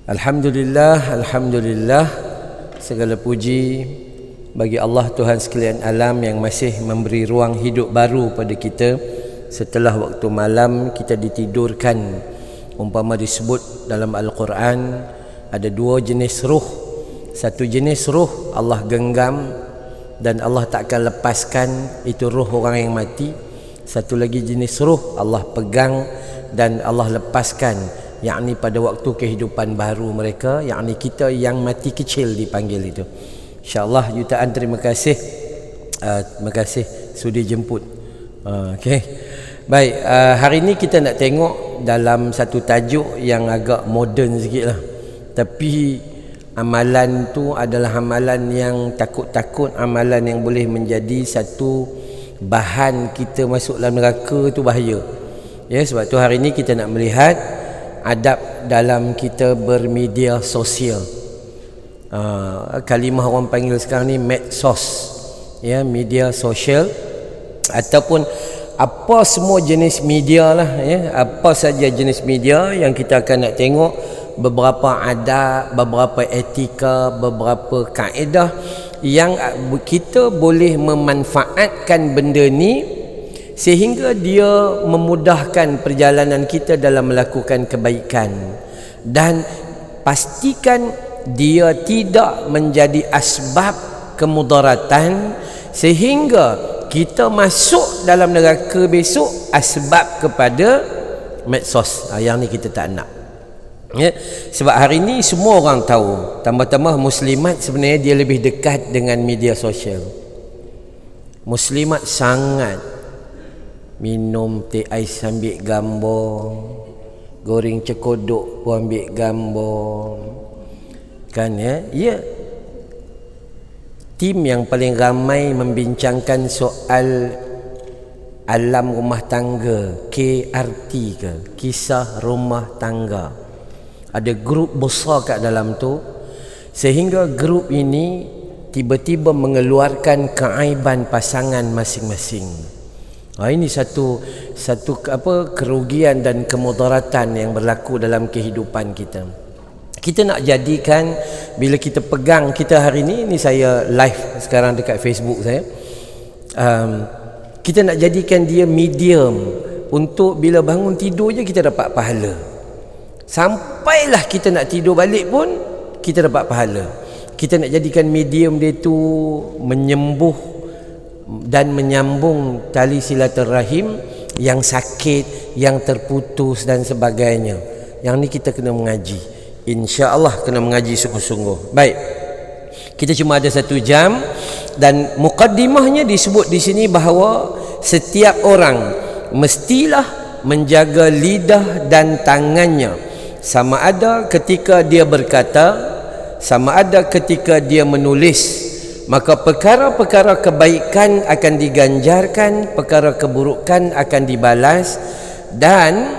Alhamdulillah, Alhamdulillah. Segala puji bagi Allah Tuhan sekalian alam yang masih memberi ruang hidup baru pada kita setelah waktu malam kita ditidurkan. Umpama disebut dalam Al-Quran ada dua jenis ruh. Satu jenis ruh Allah genggam dan Allah tak akan lepaskan, itu ruh orang yang mati. Satu lagi jenis ruh Allah pegang dan Allah lepaskan, yakni pada waktu kehidupan baru mereka, yakni kita yang mati kecil dipanggil itu. InsyaAllah jutaan terima kasih. Terima kasih sudi jemput. Okey. Baik, hari ini kita nak tengok dalam satu tajuk yang agak moden sikit lah. Tapi amalan tu adalah amalan yang takut-takut, amalan yang boleh menjadi satu bahan kita masuk dalam neraka, tu bahaya. Ya, sebab tu hari ini kita nak melihat adab dalam kita bermedia sosial. Kalimah orang panggil sekarang ni medsos, ya, media sosial ataupun apa semua jenis media lah, ya, apa saja jenis media yang kita akan nak tengok beberapa adab, beberapa etika, beberapa kaedah yang kita boleh memanfaatkan benda ni sehingga dia memudahkan perjalanan kita dalam melakukan kebaikan, dan pastikan dia tidak menjadi asbab kemudaratan sehingga kita masuk dalam neraka besok asbab kepada medsos. Yang ni kita tak nak, ya? Sebab hari ni semua orang tahu, tambah-tambah muslimat sebenarnya dia lebih dekat dengan media sosial. Muslimat sangat minum teh ais ambil gambar, goreng cekodok pun ambil gambar, kan, ya? Ya. Tim yang paling ramai membincangkan soal alam rumah tangga, KRT ke, kisah rumah tangga. Ada grup besar kat dalam tu, sehingga grup ini tiba-tiba mengeluarkan keaiban pasangan masing-masing. Ini satu kerugian dan kemudaratan yang berlaku dalam kehidupan kita. Kita nak jadikan, bila kita pegang, kita hari ni saya live sekarang dekat Facebook saya, kita nak jadikan dia medium untuk bila bangun tidur je kita dapat pahala. Sampailah kita nak tidur balik pun kita dapat pahala. Kita nak jadikan medium dia tu menyembuh dan menyambung tali silaturahim yang sakit, yang terputus dan sebagainya. Yang ni kita kena mengaji, insya-Allah kena mengaji sungguh-sungguh. Baik, kita cuma ada 1 jam dan mukaddimahnya disebut di sini bahawa setiap orang mestilah menjaga lidah dan tangannya, sama ada ketika dia berkata, sama ada ketika dia menulis. Maka perkara-perkara kebaikan akan diganjarkan, perkara keburukan akan dibalas. Dan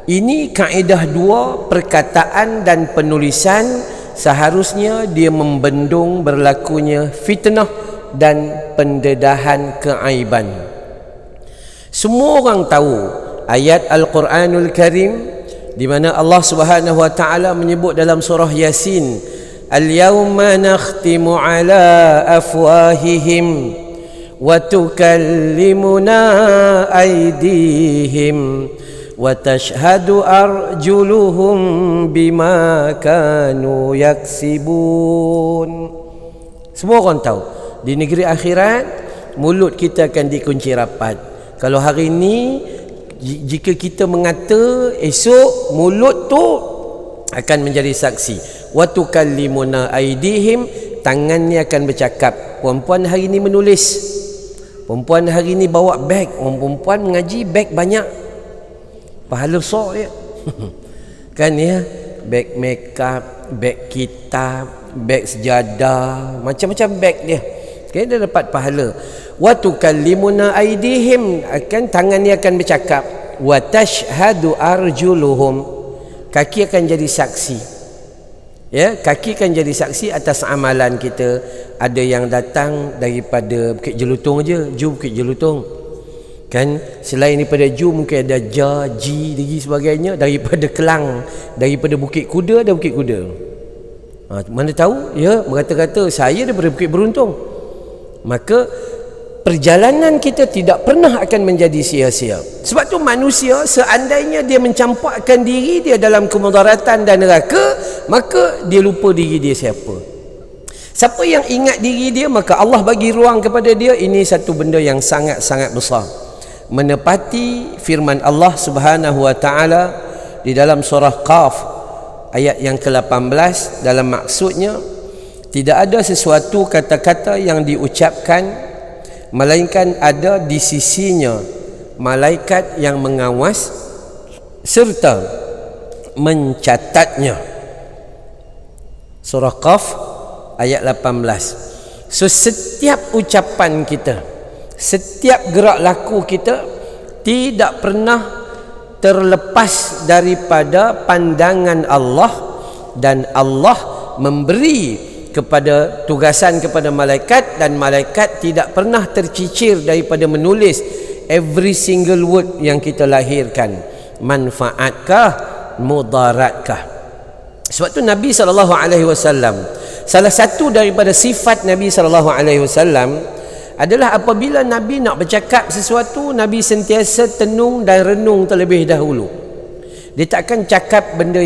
ini kaedah 2, perkataan dan penulisan seharusnya dia membendung berlakunya fitnah dan pendedahan keaiban. Semua orang tahu ayat Al-Quranul Karim di mana Allah Subhanahu wa taala menyebut dalam surah Yasin, Al-yawma nakhtimu ala afwahihim wa tukallimuna aydihim wa tashhadu arjuluhum bima kanu yaksibun. Semua orang tahu di negeri akhirat mulut kita akan dikunci rapat. Kalau hari ini jika kita mengata, esok mulut tu akan menjadi saksi. Wa tukallimuna aydihim, tangannya akan bercakap. Perempuan hari ni menulis, perempuan hari ni bawa beg, orang perempuan mengaji beg banyak, pahala besar ya. Kan, ya, beg makeup, beg kitab, beg sejadah, macam-macam beg dia. Okay, dia dapat pahala. Wa tukallimuna aydihim, akan tangannya akan bercakap. Wa tashhadu arjuluhum, kaki akan jadi saksi. Ya, kaki akan jadi saksi atas amalan kita. Ada yang datang daripada Bukit Jelutong je, jom Bukit Jelutong. Kan selain daripada Ju mungkin ada Ja, Ji dan sebagainya. Daripada Kelang, daripada Bukit Kuda ada Bukit Kuda. Mana tahu ya, berkata-kata saya daripada Bukit Beruntung. Maka perjalanan kita tidak pernah akan menjadi sia-sia. Sebab tu manusia seandainya dia mencampakkan diri dia dalam kemudaratan dan neraka, maka dia lupa diri dia siapa. Siapa yang ingat diri dia, maka Allah bagi ruang kepada dia. Ini satu benda yang sangat-sangat besar, menepati firman Allah Subhanahu wa taala di dalam surah Qaf ayat yang ke-18. Dalam maksudnya, tidak ada sesuatu kata-kata yang diucapkan melainkan ada di sisinya malaikat yang mengawas serta mencatatnya. Surah Qaf ayat 18. So setiap ucapan kita, setiap gerak laku kita tidak pernah terlepas daripada pandangan Allah, dan Allah memberi kepada tugasan kepada malaikat, dan malaikat tidak pernah tercicir daripada menulis every single word yang kita lahirkan, manfaatkah, mudaratkah. Sebab tu Nabi SAW, salah satu daripada sifat Nabi SAW adalah apabila Nabi nak bercakap sesuatu, Nabi sentiasa tenung dan renung terlebih dahulu. Dia takkan cakap benda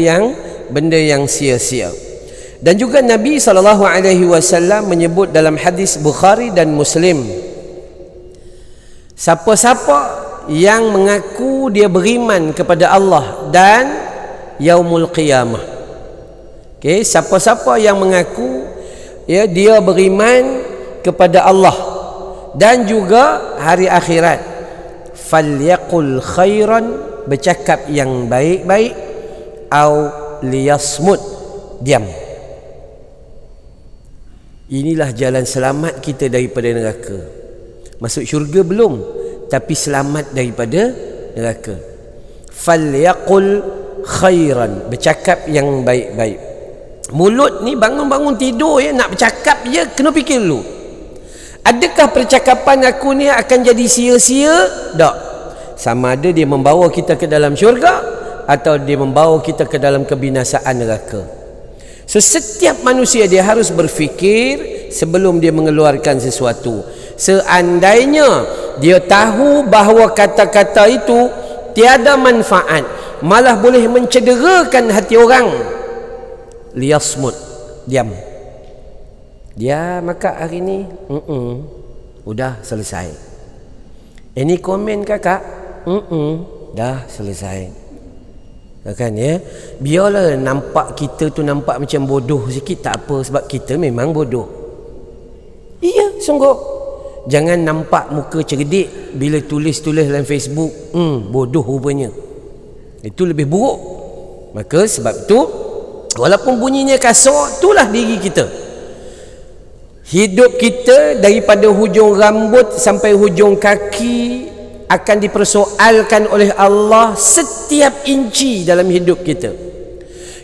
yang sia-sia. Dan juga Nabi SAW menyebut dalam hadis Bukhari dan Muslim, siapa-siapa yang mengaku dia beriman kepada Allah dan yaumul qiyamah, siapa-siapa yang mengaku ya dia beriman kepada Allah dan juga hari akhirat, falyaqul khairan, bercakap yang baik-baik, au liyasmut, diam. Inilah jalan selamat kita daripada neraka. Masuk syurga belum, tapi selamat daripada neraka. Falyaqul khairan, bercakap yang baik-baik. Mulut ni bangun-bangun tidur ya, nak bercakap je kena fikir dulu. Adakah percakapan aku ni akan jadi sia-sia? Tak. Sama ada dia membawa kita ke dalam syurga atau dia membawa kita ke dalam kebinasaan neraka. So setiap manusia dia harus berfikir sebelum dia mengeluarkan sesuatu. Seandainya dia tahu bahawa kata-kata itu tiada manfaat, malah boleh mencederakan hati orang, liyasmut, diam. Dia maka hari ni udah selesai. Ini komen kakak, dah selesai. Kan ya, biarlah nampak kita tu nampak macam bodoh sikit, tak apa, sebab kita memang bodoh. Iya, sungguh. Jangan nampak muka cerdik bila tulis-tulis dalam Facebook, bodoh rupanya. Itu lebih buruk. Maka sebab tu, walaupun bunyinya kasar, itulah diri kita. Hidup kita daripada hujung rambut sampai hujung kaki akan dipersoalkan oleh Allah setiap inci dalam hidup kita.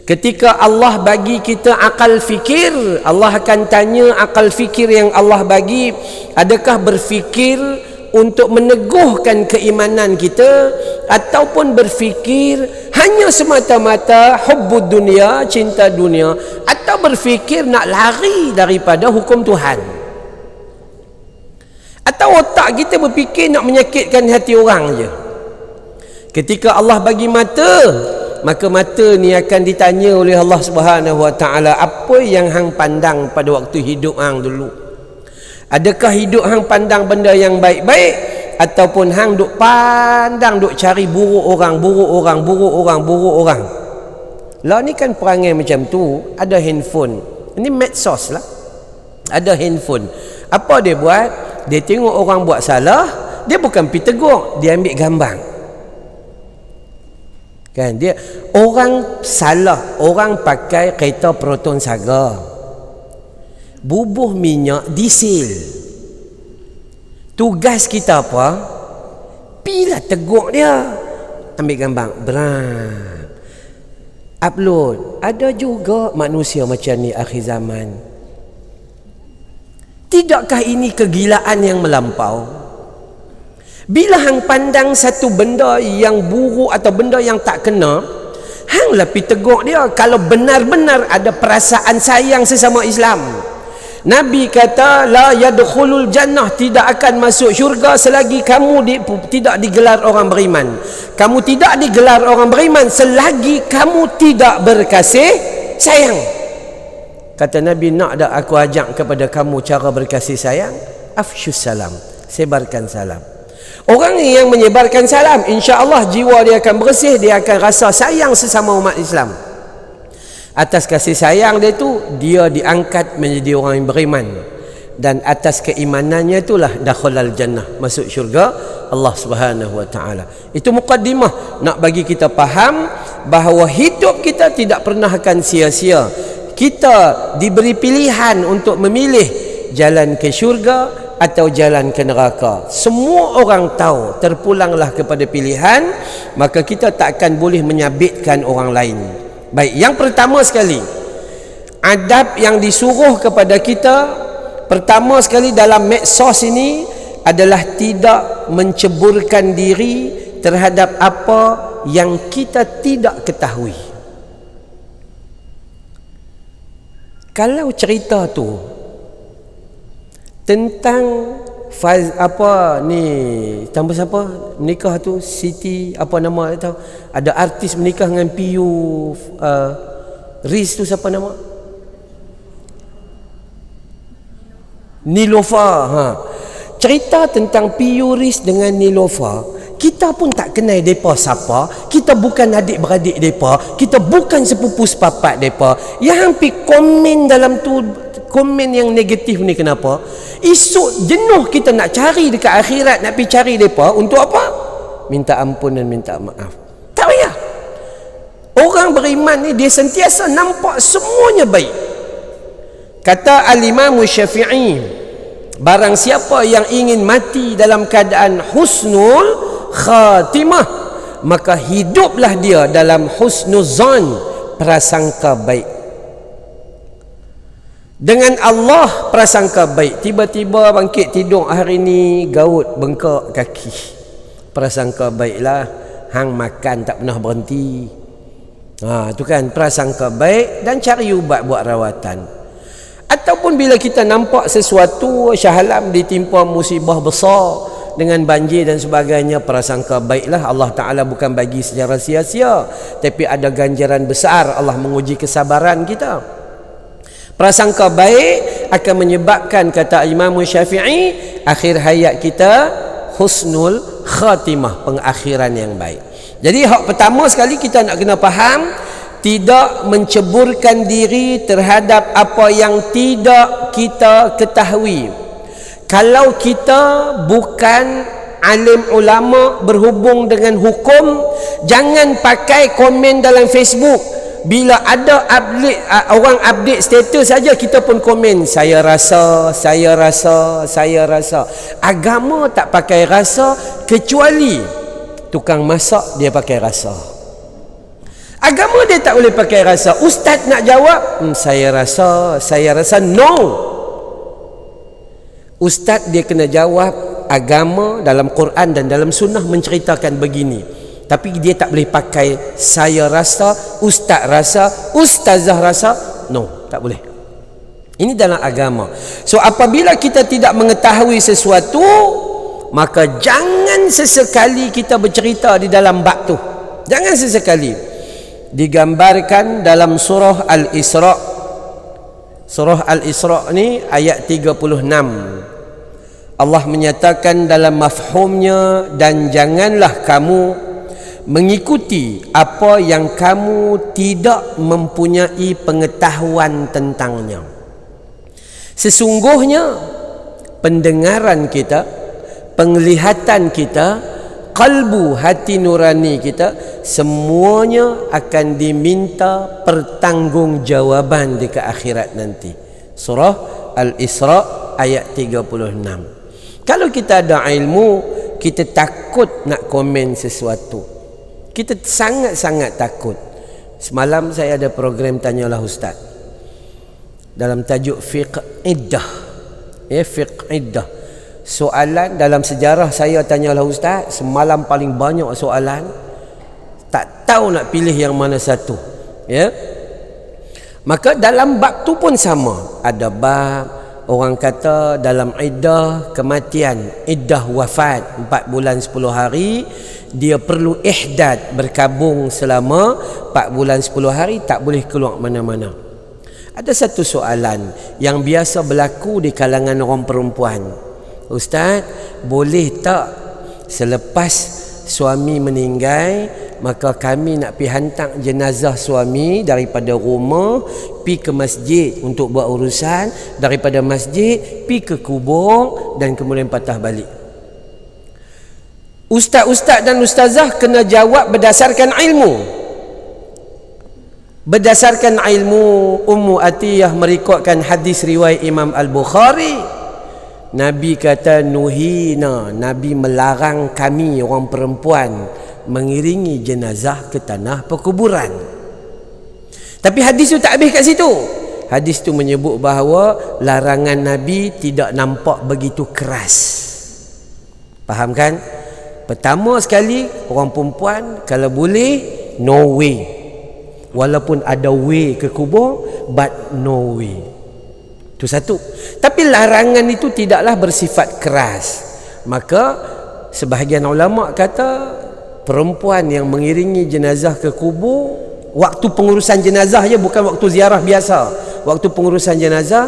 Ketika Allah bagi kita akal fikir, Allah akan tanya akal fikir yang Allah bagi, adakah berfikir untuk meneguhkan keimanan kita, ataupun berfikir hanya semata-mata hubbud dunia, cinta dunia, atau berfikir nak lari daripada hukum Tuhan. Atau otak kita berfikir nak menyakitkan hati orang je. Ketika Allah bagi mata, maka mata ni akan ditanya oleh Allah Subhanahu wa taala, apa yang hang pandang pada waktu hidup hang dulu? Adakah hidup hang pandang benda yang baik-baik, ataupun hang duk pandang, duk cari buruk orang, buruk orang, buruk orang, buruk orang? Lah ni kan perangai macam tu. Ada handphone, ini medsos lah, ada handphone. Apa dia buat? Dia tengok orang buat salah, dia bukan pergi tegur, dia ambil gambar. Kan dia orang salah, orang pakai kereta Proton Saga, bubuh minyak diesel. Tugas kita apa? Pilah tegur dia, ambil gambar, beram, upload. Ada juga manusia macam ni akhir zaman. Tidakkah ini kegilaan yang melampau? Bila hang pandang satu benda yang buruk atau benda yang tak kena, hang lah pi tegur dia kalau benar-benar ada perasaan sayang sesama Islam. Nabi kata la yadkhulul jannah, tidak akan masuk syurga selagi kamu tidak digelar orang beriman. Kamu tidak digelar orang beriman selagi kamu tidak berkasih sayang. Kata Nabi, nak dak aku ajak kepada kamu cara berkasih sayang? Afsyus salam, sebarkan salam. Orang yang menyebarkan salam, insya-Allah jiwa dia akan bersih, dia akan rasa sayang sesama umat Islam. Atas kasih sayang dia tu, dia diangkat menjadi orang yang beriman, dan atas keimanannya itulah dakhalal jannah, masuk syurga Allah Subhanahu wa taala. Itu mukaddimah nak bagi kita faham bahawa hidup kita tidak pernah akan sia-sia. Kita diberi pilihan untuk memilih jalan ke syurga atau jalan ke neraka. Semua orang tahu, terpulanglah kepada pilihan, maka kita tak akan boleh menyabitkan orang lain. Baik, yang pertama sekali, adab yang disuruh kepada kita pertama sekali dalam medsos ini adalah tidak menceburkan diri terhadap apa yang kita tidak ketahui. Kalau cerita tu tentang apa ni, tambah siapa nikah tu, Siti apa nama tahu, ada artis menikah dengan Piyu Riz tu, siapa nama, Nilofa. Cerita tentang Piyu Riz dengan Nilofa, kita pun tak kenal depa siapa, kita bukan adik-beradik depa, kita bukan sepupu sepapat depa. Yang hampir komen dalam tu, komen yang negatif ni, kenapa? Esok jenuh kita nak cari dekat akhirat, nak pergi cari mereka untuk apa? Minta ampun dan minta maaf. Tak payah. Orang beriman ni dia sentiasa nampak semuanya baik. Kata Al-Imam Syafi'i, barang siapa yang ingin mati dalam keadaan husnul khatimah, maka hiduplah dia dalam husnuzan, prasangka baik. Dengan Allah prasangka baik. Tiba-tiba bangkit tidur hari ni gaut bengkak kaki, prasangka baiklah, hang makan tak pernah berhenti. Tu kan prasangka baik, dan cari ubat buat rawatan. Ataupun bila kita nampak sesuatu, Shah Alam ditimpa musibah besar dengan banjir dan sebagainya, prasangka baiklah, Allah Ta'ala bukan bagi secara sia-sia, tapi ada ganjaran besar, Allah menguji kesabaran kita. Prasangka baik akan menyebabkan, kata Imam Syafi'i, akhir hayat kita husnul khatimah, pengakhiran yang baik. Jadi hak pertama sekali kita nak kena faham, tidak menceburkan diri terhadap apa yang tidak kita ketahui. Kalau kita bukan alim ulama berhubung dengan hukum, jangan pakai komen dalam Facebook. Bila ada update, orang update status saja kita pun komen, saya rasa, saya rasa, saya rasa. Agama tak pakai rasa, kecuali tukang masak dia pakai rasa. Agama dia tak boleh pakai rasa. Ustaz nak jawab, saya rasa. No, ustaz dia kena jawab. Agama dalam Quran dan dalam sunnah menceritakan begini, tapi dia tak boleh pakai saya rasa, ustaz rasa, ustazah rasa. No, tak boleh. Ini dalam agama. So apabila kita tidak mengetahui sesuatu, maka jangan sesekali kita bercerita di dalam bab tu. Jangan sesekali. Digambarkan dalam surah Al-Isra. Surah Al-Isra ni ayat 36. Allah menyatakan dalam mafhumnya, dan janganlah kamu mengikuti apa yang kamu tidak mempunyai pengetahuan tentangnya. Sesungguhnya pendengaran kita, penglihatan kita, kalbu, hati nurani kita, semuanya akan diminta pertanggungjawaban di akhirat nanti. Surah Al-Isra ayat 36. Kalau kita ada ilmu, kita takut nak komen sesuatu. Kita sangat-sangat takut. Semalam saya ada program Tanyalah Ustaz dalam tajuk fiqh iddah. Fiqh iddah. soalan dalam sejarah saya tanyalah ustaz, semalam paling banyak soalan, tak tahu nak pilih yang mana satu. Ya. Maka dalam bab tu pun sama. Ada bab orang kata dalam iddah kematian, iddah wafat 4 bulan 10 hari, dia perlu ihdad, berkabung selama 4 bulan 10 hari, tak boleh keluar mana-mana. Ada satu soalan yang biasa berlaku di kalangan orang perempuan. Ustaz, boleh tak selepas suami meninggal, maka kami nak pergi hantar jenazah suami daripada rumah pi ke masjid untuk buat urusan, daripada masjid pi ke kubur dan kemudian patah balik. Ustaz-ustaz dan ustazah kena jawab berdasarkan ilmu. Berdasarkan ilmu, Ummu Atiyah merekodkan hadis riwayat Imam Al-Bukhari. Nabi kata nuhina, Nabi melarang kami orang perempuan mengiringi jenazah ke tanah perkuburan. Tapi hadis tu tak habis kat situ. Hadis tu menyebut bahawa larangan Nabi tidak nampak begitu keras. Faham kan? Pertama sekali, orang perempuan kalau boleh, no way. Walaupun ada way ke kubur, but no way. Itu satu. Tapi larangan itu tidaklah bersifat keras. Maka sebahagian ulama kata perempuan yang mengiringi jenazah ke kubur, waktu pengurusan jenazah je, bukan waktu ziarah biasa. Waktu pengurusan jenazah,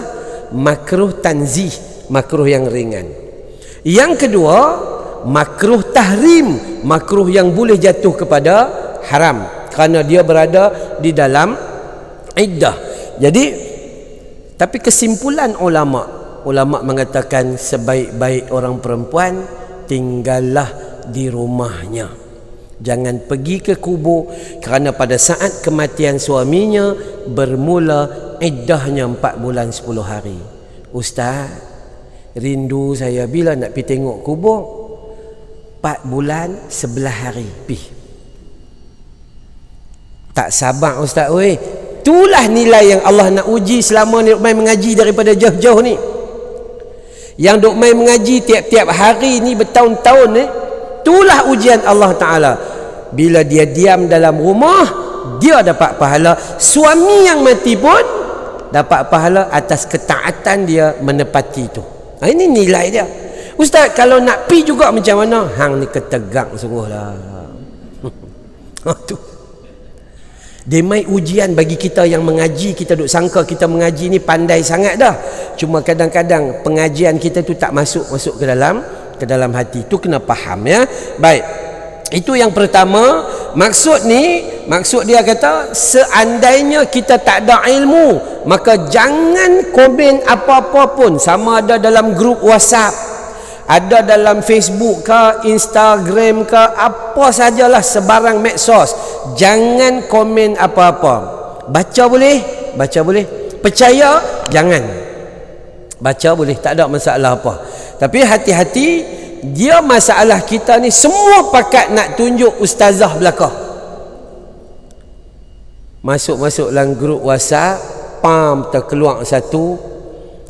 makruh tanzih, makruh yang ringan. Yang kedua, makruh tahrim, makruh yang boleh jatuh kepada haram, kerana dia berada di dalam iddah. Jadi, tapi kesimpulan ulama mengatakan sebaik-baik orang perempuan tinggallah di rumahnya. Jangan pergi ke kubur, kerana pada saat kematian suaminya bermula iddahnya 4 bulan 10 hari. Ustaz, rindu saya bila nak pergi tengok kubur. 4 bulan 11 hari pi. Tak sabar ustaz oi. Itulah nilai yang Allah nak uji selama ni duk main mengaji daripada jauh-jauh ni. Yang duk main mengaji tiap-tiap hari ni bertahun-tahun ni, itulah ujian Allah Ta'ala. Bila dia diam dalam rumah, dia dapat pahala. Suami yang mati pun dapat pahala atas ketaatan dia menepati itu. Ini nilai dia. Ustaz, kalau nak pi juga macam mana? Hang ni ketegak sungguhlah. Tu. Dia mai ujian bagi kita yang mengaji. Kita duk sangka kita mengaji ni pandai sangat dah. Cuma kadang-kadang pengajian kita tu tak masuk ke dalam hati. Tu kena faham ya. Baik. Itu yang pertama. Maksud dia kata seandainya kita tak ada ilmu, maka jangan komen apa-apa pun, sama ada dalam grup WhatsApp, ada dalam Facebook ke, Instagram ke, apa sajalah sebarang medsos. Jangan komen apa-apa. Baca boleh, percaya jangan. Baca boleh, tak ada masalah apa. Tapi hati-hati, dia masalah kita ni semua pakat nak tunjuk ustazah belakang. Masuk dalam grup WhatsApp, pam terkeluar satu,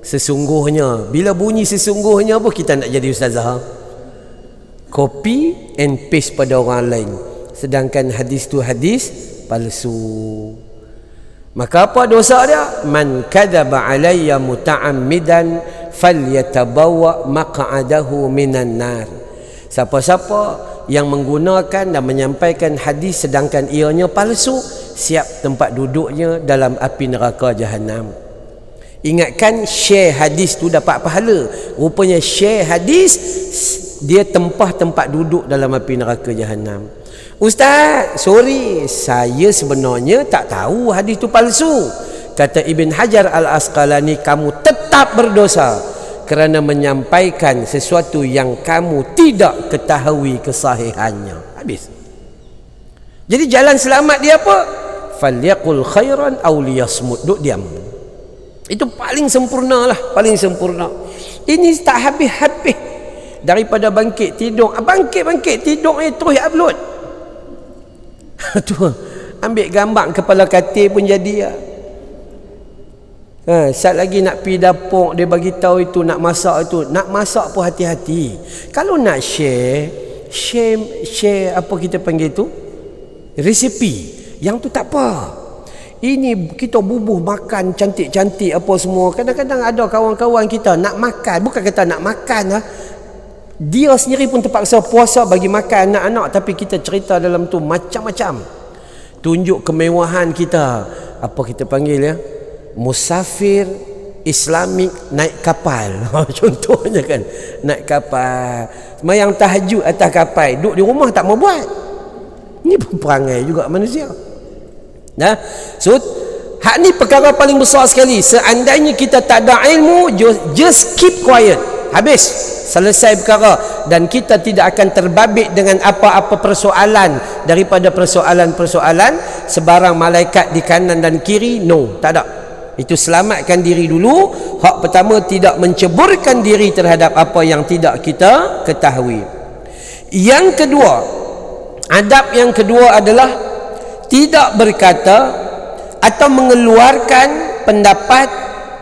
sesungguhnya. Bila bunyi sesungguhnya pun kita nak jadi ustazah. Copy and paste pada orang lain. Sedangkan hadis tu hadis palsu. Maka apa dosa dia? Man kadzaba alayya muta'ammidan falyatabawa maq'adahu minan nar. Siapa-siapa yang menggunakan dan menyampaikan hadis sedangkan ianya palsu, siap tempat duduknya dalam api neraka jahanam. Ingatkan, share hadis tu dapat pahala. Rupanya share hadis, dia tempah tempat duduk dalam api neraka jahanam. Ustaz, sorry, saya sebenarnya tak tahu hadis tu palsu. Kata Ibn Hajar Al-Asqalani, kamu tetap berdosa kerana menyampaikan sesuatu yang kamu tidak ketahui kesahihannya. Habis. Jadi jalan selamat dia apa? Falyaqul khairan aw liyasmut. Duk diam. Itu paling sempurna lah, paling sempurna. Ini tak habis-habis daripada bangkit tidur. Bangkit tidur ni terus upload. Tu ambil gambar kepala katil pun jadi ya. Sat lagi nak pi dapur, dia bagi tahu itu nak masak itu. Nak masak pun hati-hati. Kalau nak share apa kita panggil tu? Resipi. Yang tu tak apa. Ini kita bubuh makan cantik-cantik apa semua. Kadang-kadang ada kawan-kawan kita nak makan, bukan kata nak makan lah. Dia sendiri pun terpaksa puasa bagi makan anak-anak, tapi kita cerita dalam tu macam-macam. Tunjuk kemewahan kita. Apa kita panggil ya? Musafir Islamik naik kapal. Contohnya kan, naik kapal, sembahyang tahajud atas kapal, duduk di rumah tak mau buat. Ini pun perangai juga manusia. Nah, so hak ni perkara paling besar sekali. Seandainya kita tak ada ilmu, just keep quiet. Habis, selesai perkara, dan kita tidak akan terbabit dengan apa-apa persoalan daripada persoalan-persoalan sebarang malaikat di kanan dan kiri. No, tak ada. Itu selamatkan diri dulu. Hak pertama, tidak menceburkan diri terhadap apa yang tidak kita ketahui. Yang kedua, adab yang kedua adalah tidak berkata atau mengeluarkan pendapat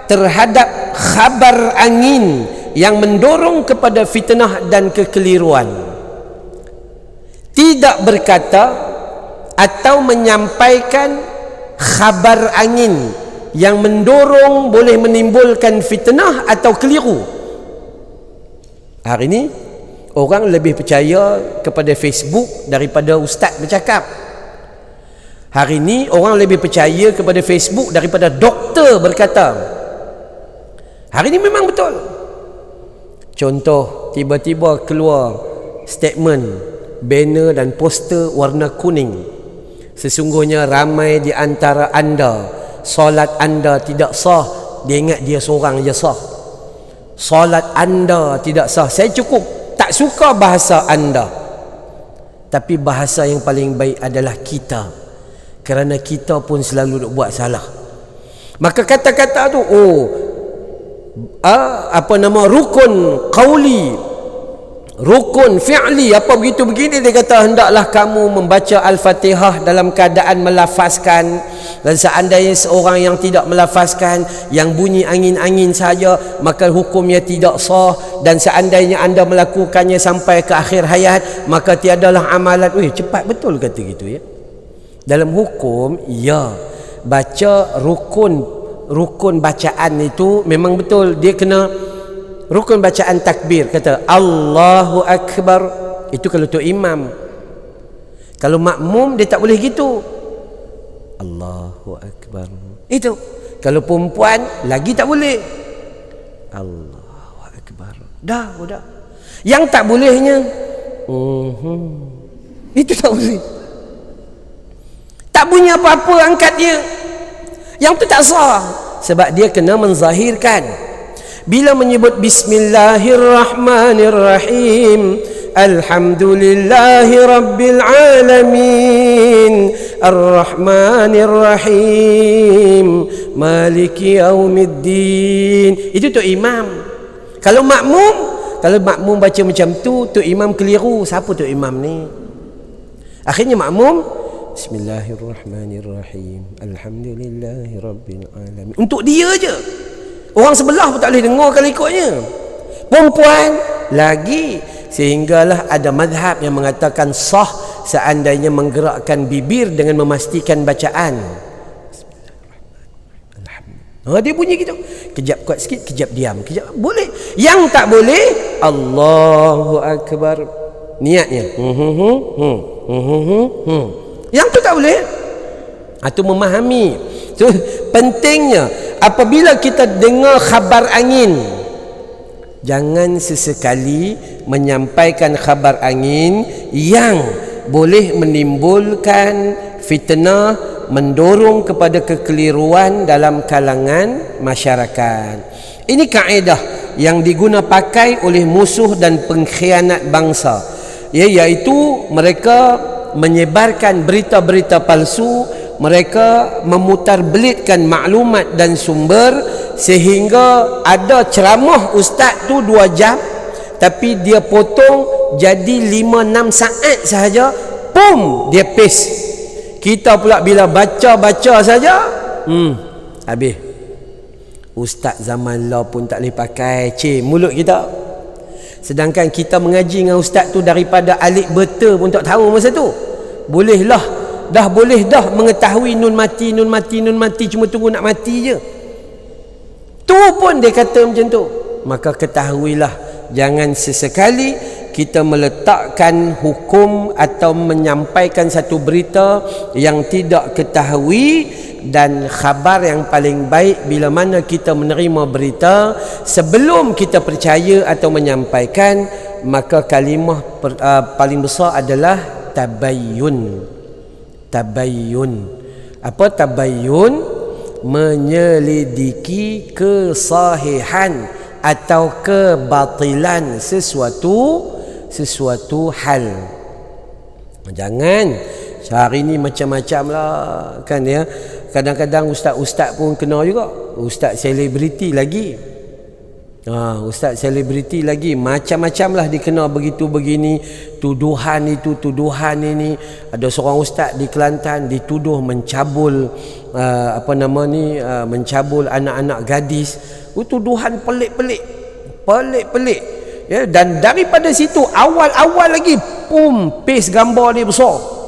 terhadap khabar angin yang mendorong kepada fitnah dan kekeliruan. Tidak berkata atau menyampaikan khabar angin yang mendorong boleh menimbulkan fitnah atau keliru. Hari ini orang lebih percaya kepada Facebook daripada ustaz bercakap. Hari ini orang lebih percaya kepada Facebook daripada doktor berkata. Hari ini memang betul. Contoh, tiba-tiba keluar statement, banner dan poster warna kuning. Sesungguhnya ramai di antara anda solat anda tidak sah. Dia ingat dia seorang je sah. Solat anda tidak sah. Saya cukup tak suka bahasa anda, tapi bahasa yang paling baik adalah kita, kerana kita pun selalu buat salah. Maka kata-kata tu rukun qauli, rukun fi'li, apa begitu begini. Dia kata hendaklah kamu membaca Al-Fatihah dalam keadaan melafazkan, dan seandainya seorang yang tidak melafazkan, yang bunyi angin-angin saja, maka hukumnya tidak sah. Dan seandainya anda melakukannya sampai ke akhir hayat, maka tiadalah amalan. Cepat betul kata gitu ya. Dalam hukum, ya, baca rukun bacaan itu memang betul. Dia kena rukun bacaan takbir, kata Allahu Akbar. Itu kalau tu imam. Kalau makmum dia tak boleh gitu, Allahu Akbar. Itu kalau perempuan lagi tak boleh, Allahu Akbar. Dah. Yang tak bolehnya itu tak boleh. Tak bunyi apa-apa, angkat dia. Yang tu tak sah, sebab dia kena menzahirkan. Bila menyebut Bismillahirrahmanirrahim, Alhamdulillahi Rabbil Alamin, Ar-Rahmanir-Rahim, Maliki Yaumiddin. Itu tu imam. Kalau makmum baca macam tu imam keliru. Siapa tu imam ni? Akhirnya makmum Bismillahirrahmanirrahim, Alhamdulillahi Rabbil Alamin. Untuk dia je. Orang sebelah pun tak boleh dengar kalau ikutnya. Perempuan lagi. Sehinggalah ada mazhab yang mengatakan sah seandainya menggerakkan bibir dengan memastikan bacaan. Dia bunyi gitu. Kejap kuat sikit, kejap diam, kejap. Boleh. Yang tak boleh, Allahu Akbar. Niatnya. Yang tu tak boleh. Itu memahami. So, pentingnya apabila kita dengar khabar angin, jangan sesekali menyampaikan khabar angin yang boleh menimbulkan fitnah, mendorong kepada kekeliruan dalam kalangan masyarakat. Ini kaedah yang diguna pakai oleh musuh dan pengkhianat bangsa, iaitu mereka menyebarkan berita-berita palsu, mereka memutarbelitkan maklumat dan sumber, sehingga ada ceramah ustaz tu 2 jam, tapi dia potong jadi 5-6 saat sahaja. Pum, dia paste. Kita pula bila baca saja, habis. Ustaz zaman law pun tak boleh pakai mulut kita. Sedangkan kita mengaji dengan ustaz tu daripada alif beta pun tak tahu masa tu. Boleh dah mengetahui nun mati, cuma tunggu nak mati je. Tu pun dia kata macam tu. Maka ketahuilah, jangan sesekali kita meletakkan hukum atau menyampaikan satu berita yang tidak ketahui. Dan khabar yang paling baik bila mana kita menerima berita, sebelum kita percaya atau menyampaikan, maka kalimah paling besar adalah tabayyun. Apa tabayyun? Menyelidiki kesahihan atau kebatilan sesuatu hal. Jangan hari ni macam-macam lah kan ya. Kadang-kadang ustaz-ustaz pun kena juga. Ustaz selebriti lagi. Ustaz selebriti lagi, macam-macam lah dikena begitu begini, tuduhan itu, tuduhan ini. Ada seorang ustaz di Kelantan dituduh mencabul mencabul anak-anak gadis. Tuduhan pelik-pelik ya. Dan daripada situ awal-awal lagi paste gambar dia besar.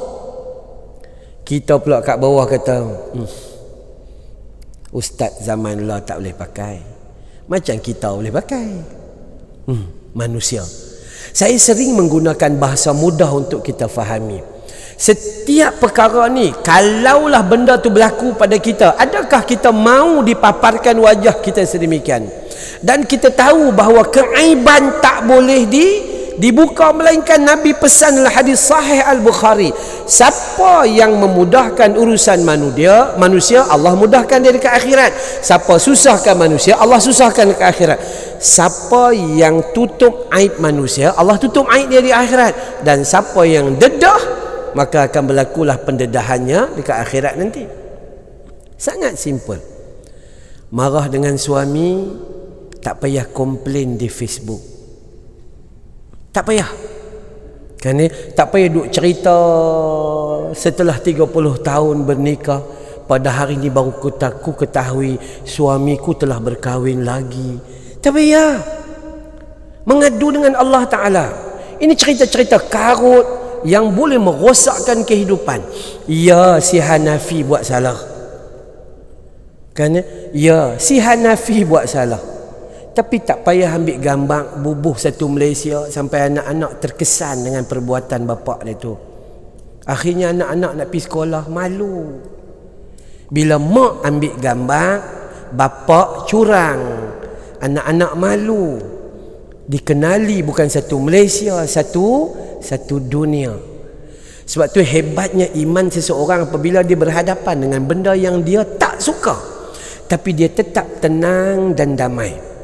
Kita pula kat bawah kata ustaz zaman lah tak boleh pakai. Macam kita boleh pakai. Manusia. Saya sering menggunakan bahasa mudah untuk kita fahami. Setiap perkara ni, kalaulah benda tu berlaku pada kita, adakah kita mau dipaparkan wajah kita sedemikian? Dan kita tahu bahawa keaiban tak boleh dibuka, melainkan Nabi pesanlah hadis sahih Al-Bukhari, siapa yang memudahkan urusan manusia, Allah mudahkan dia dekat akhirat. Siapa susahkan manusia, Allah susahkan dekat akhirat. Siapa yang tutup aib manusia, Allah tutup aib dia di akhirat. Dan siapa yang dedah, maka akan berlakulah pendedahannya dekat akhirat nanti. Sangat simple. Marah dengan suami, tak payah komplain di Facebook. Tak payah. Kan tak payah duk cerita setelah 30 tahun bernikah, pada hari ni baru aku ketahui suamiku telah berkahwin lagi. Tak payah. Mengadu dengan Allah Ta'ala. Ini cerita-cerita karut yang boleh merosakkan kehidupan. Ya, si Hanafi buat salah. Kan ya, si Hanafi buat salah. Tapi tak payah ambil gambar bubuh satu Malaysia sampai anak-anak terkesan dengan perbuatan bapak dia tu. Akhirnya anak-anak nak pergi sekolah malu. Bila mak ambil gambar bapak curang, anak-anak malu. Dikenali bukan satu Malaysia, satu dunia. Sebab tu hebatnya iman seseorang apabila dia berhadapan dengan benda yang dia tak suka, tapi dia tetap tenang dan damai.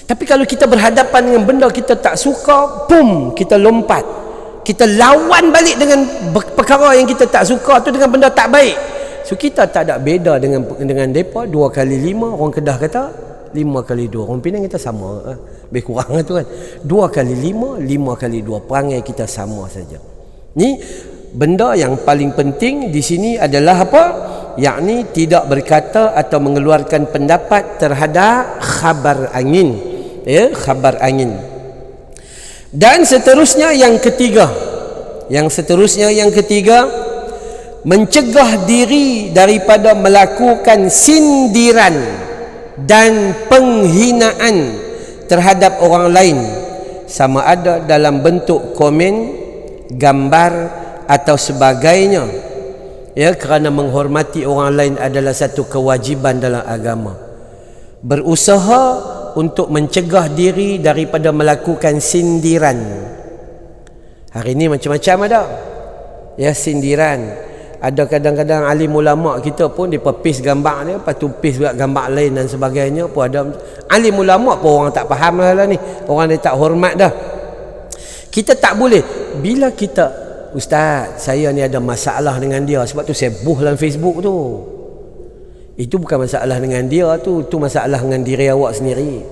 Tapi kalau kita berhadapan dengan benda kita tak suka, kita lompat. Kita lawan balik dengan perkara yang kita tak suka tu dengan benda tak baik. So kita tak ada beda dengan mereka. 2 kali 5, orang Kedah kata 5 kali 2. Orang Penang kita sama, lebih kurang tu kan. 2 kali 5, 5 kali 2. Perangai kita sama saja. Ni benda yang paling penting di sini adalah apa? Yakni tidak berkata atau mengeluarkan pendapat terhadap khabar angin. Ya, khabar angin. Dan seterusnya yang ketiga, mencegah diri daripada melakukan sindiran dan penghinaan terhadap orang lain, sama ada dalam bentuk komen, gambar atau sebagainya. Ya, kerana menghormati orang lain adalah satu kewajiban dalam agama. Berusaha untuk mencegah diri daripada melakukan sindiran. Hari ini macam-macam ada. Ya, sindiran. Ada kadang-kadang alim ulama kita pun dia paste gambar dia, lepas tu paste juga gambar lain dan sebagainya. Pun ada alim ulama pun orang tak faham lah ni. Orang dia tak hormat dah. Kita tak boleh. Bila kita, ustaz, saya ni ada masalah dengan dia, sebab tu saya buh dalam Facebook tu. Itu bukan masalah dengan dia tu, itu masalah dengan diri awak sendiri.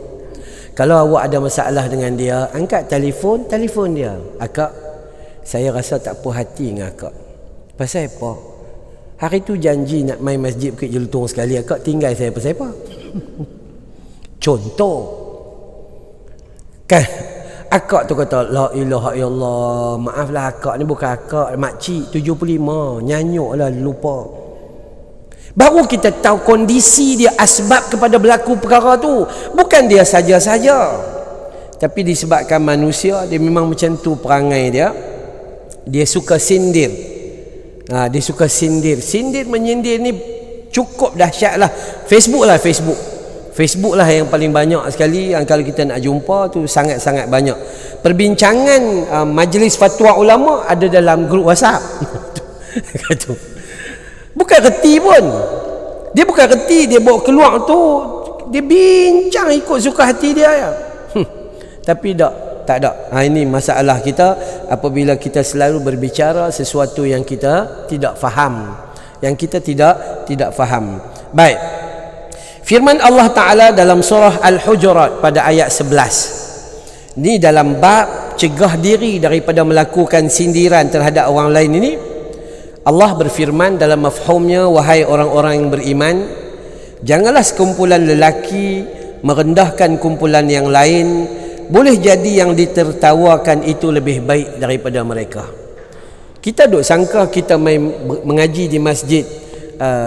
Kalau awak ada masalah dengan dia, angkat telefon dia. Akak, saya rasa tak puas hati dengan akak. Pasal apa? Hari tu janji nak main masjid Bukit Jelutong sekali, akak tinggal saya pasal apa? Contoh. Kan akak tu kata la ilaha illallah, maaflah akak ni bukan akak makcik 75, nyanyuklah lupa. Baru kita tahu kondisi dia, asbab kepada berlaku perkara tu. Bukan dia saja-saja, tapi disebabkan manusia dia memang macam tu perangai dia. Dia suka sindir. Dia suka sindir. Sindir menyindir ni cukup dahsyat lah. Facebook lah yang paling banyak sekali. Yang kalau kita nak jumpa tu sangat-sangat banyak. Perbincangan majlis fatwa ulama ada dalam grup WhatsApp. Bukan reti pun. Dia bukan reti, dia bawa keluar tu, dia bincang ikut suka hati dia ya. Tapi tak ada. Ini masalah kita apabila kita selalu berbicara sesuatu yang kita tidak faham. Yang kita tidak faham. Baik. Firman Allah Ta'ala dalam surah Al-Hujurat pada ayat 11. Ini dalam bab cegah diri daripada melakukan sindiran terhadap orang lain ini. Allah berfirman dalam mafhumnya, wahai orang-orang yang beriman, janganlah sekumpulan lelaki merendahkan kumpulan yang lain. Boleh jadi yang ditertawakan itu lebih baik daripada mereka. Kita duk sangka kita main mengaji di masjid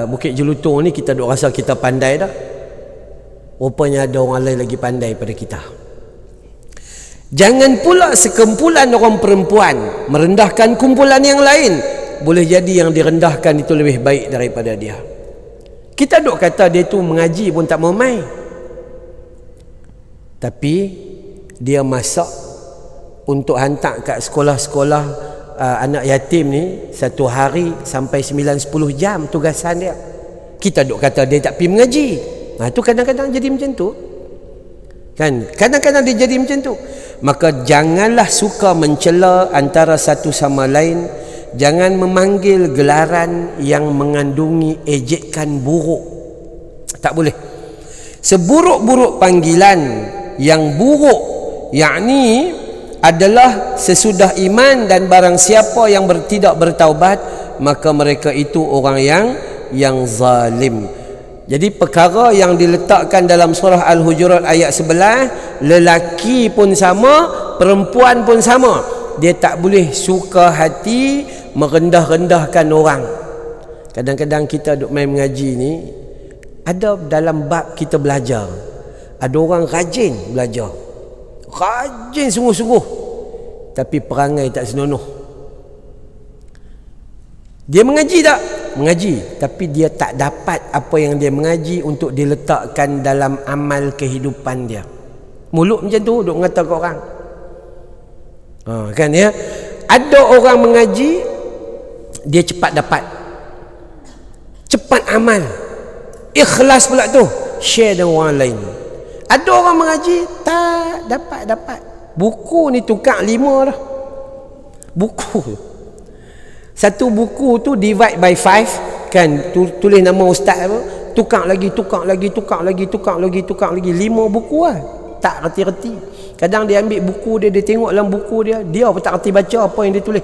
Bukit Jelutong ni, kita duk rasa kita pandai dah. Rupanya ada orang lain lagi pandai pada kita. Jangan pula sekumpulan orang perempuan merendahkan kumpulan yang lain. Boleh jadi yang direndahkan itu lebih baik daripada dia. Kita duk kata dia tu mengaji pun tak mau mai, tapi dia masak untuk hantar kat sekolah-sekolah anak yatim ni satu hari sampai 9-10 jam tugasan dia. Kita duk kata dia tak pergi mengaji. Tu kadang-kadang jadi macam tu. Kan? Kadang-kadang dia jadi macam tu. Maka janganlah suka mencela antara satu sama lain. Jangan memanggil gelaran yang mengandungi ejekan buruk. Tak boleh. Seburuk-buruk panggilan yang buruk, yakni adalah sesudah iman, dan barang siapa yang tidak bertaubat, maka mereka itu orang yang zalim. Jadi perkara yang diletakkan dalam surah Al-Hujurat ayat 11, lelaki pun sama, perempuan pun sama. Dia tak boleh suka hati merendah-rendahkan orang. Kadang-kadang kita duk main mengaji ni, ada dalam bab kita belajar, ada orang rajin belajar, rajin sungguh-sungguh, tapi perangai tak senonoh. Dia mengaji tak? Mengaji, tapi dia tak dapat apa yang dia mengaji untuk diletakkan dalam amal kehidupan dia. Mulut macam tu duk mengata ke orang. Kan ya? Ada orang mengaji, dia cepat dapat, cepat amal, ikhlas pula tu, share dengan orang lain. Ada orang mengaji tak dapat. Buku ni tukar 5 dah. Buku satu buku tu divide by 5, kan, tulis nama ustaz apa, tukar lagi 5 buku lah. Tak reti-reti. Kadang dia ambil buku dia tengok dalam buku dia pun tak reti baca apa yang dia tulis.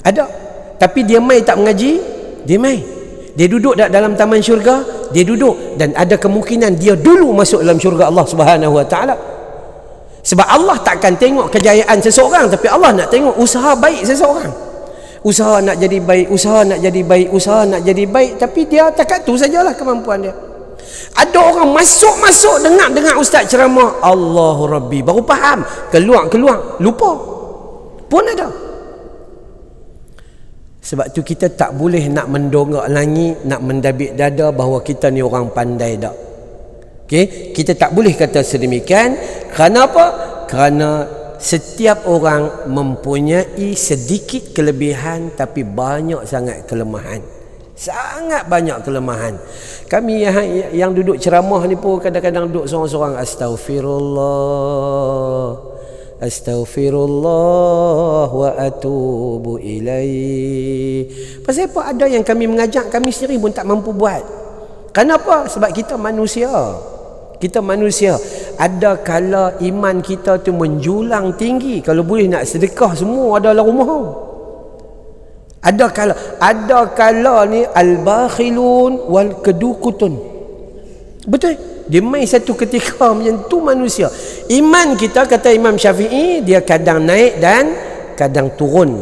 Ada. Tapi dia mai tak mengaji, dia mai. Dia duduk dalam taman syurga, dia duduk, dan ada kemungkinan dia dulu masuk dalam syurga Allah Subhanahu Wa Taala. Sebab Allah takkan tengok kejayaan seseorang, tapi Allah nak tengok usaha baik seseorang. Usaha nak jadi baik, tapi dia takat tu sajalah kemampuan dia. Ada orang masuk dengar ustaz ceramah, Allahu Rabbi, baru faham, keluar lupa pun ada. Sebab tu kita tak boleh nak mendongak langit, nak mendabik dada bahawa kita ni orang pandai dak. Okey, kita tak boleh kata sedemikian. Kerana apa? Kerana setiap orang mempunyai sedikit kelebihan, tapi banyak sangat kelemahan. Sangat banyak kelemahan. Kami yang duduk ceramah ni pun kadang-kadang duduk seorang-seorang, Astaghfirullah wa atubu ilaih. Pasal apa? Ada yang kami mengajak, kami sendiri pun tak mampu buat. Kenapa? Sebab kita manusia. Ada kala iman kita tu menjulang tinggi. Kalau boleh nak sedekah semua ada dalam rumah. Ada kala ni al-bakhilun wal kedukutun. Betul? Dia main satu ketika macam tu manusia. Iman kita, kata Imam Syafi'i, dia kadang naik dan kadang turun.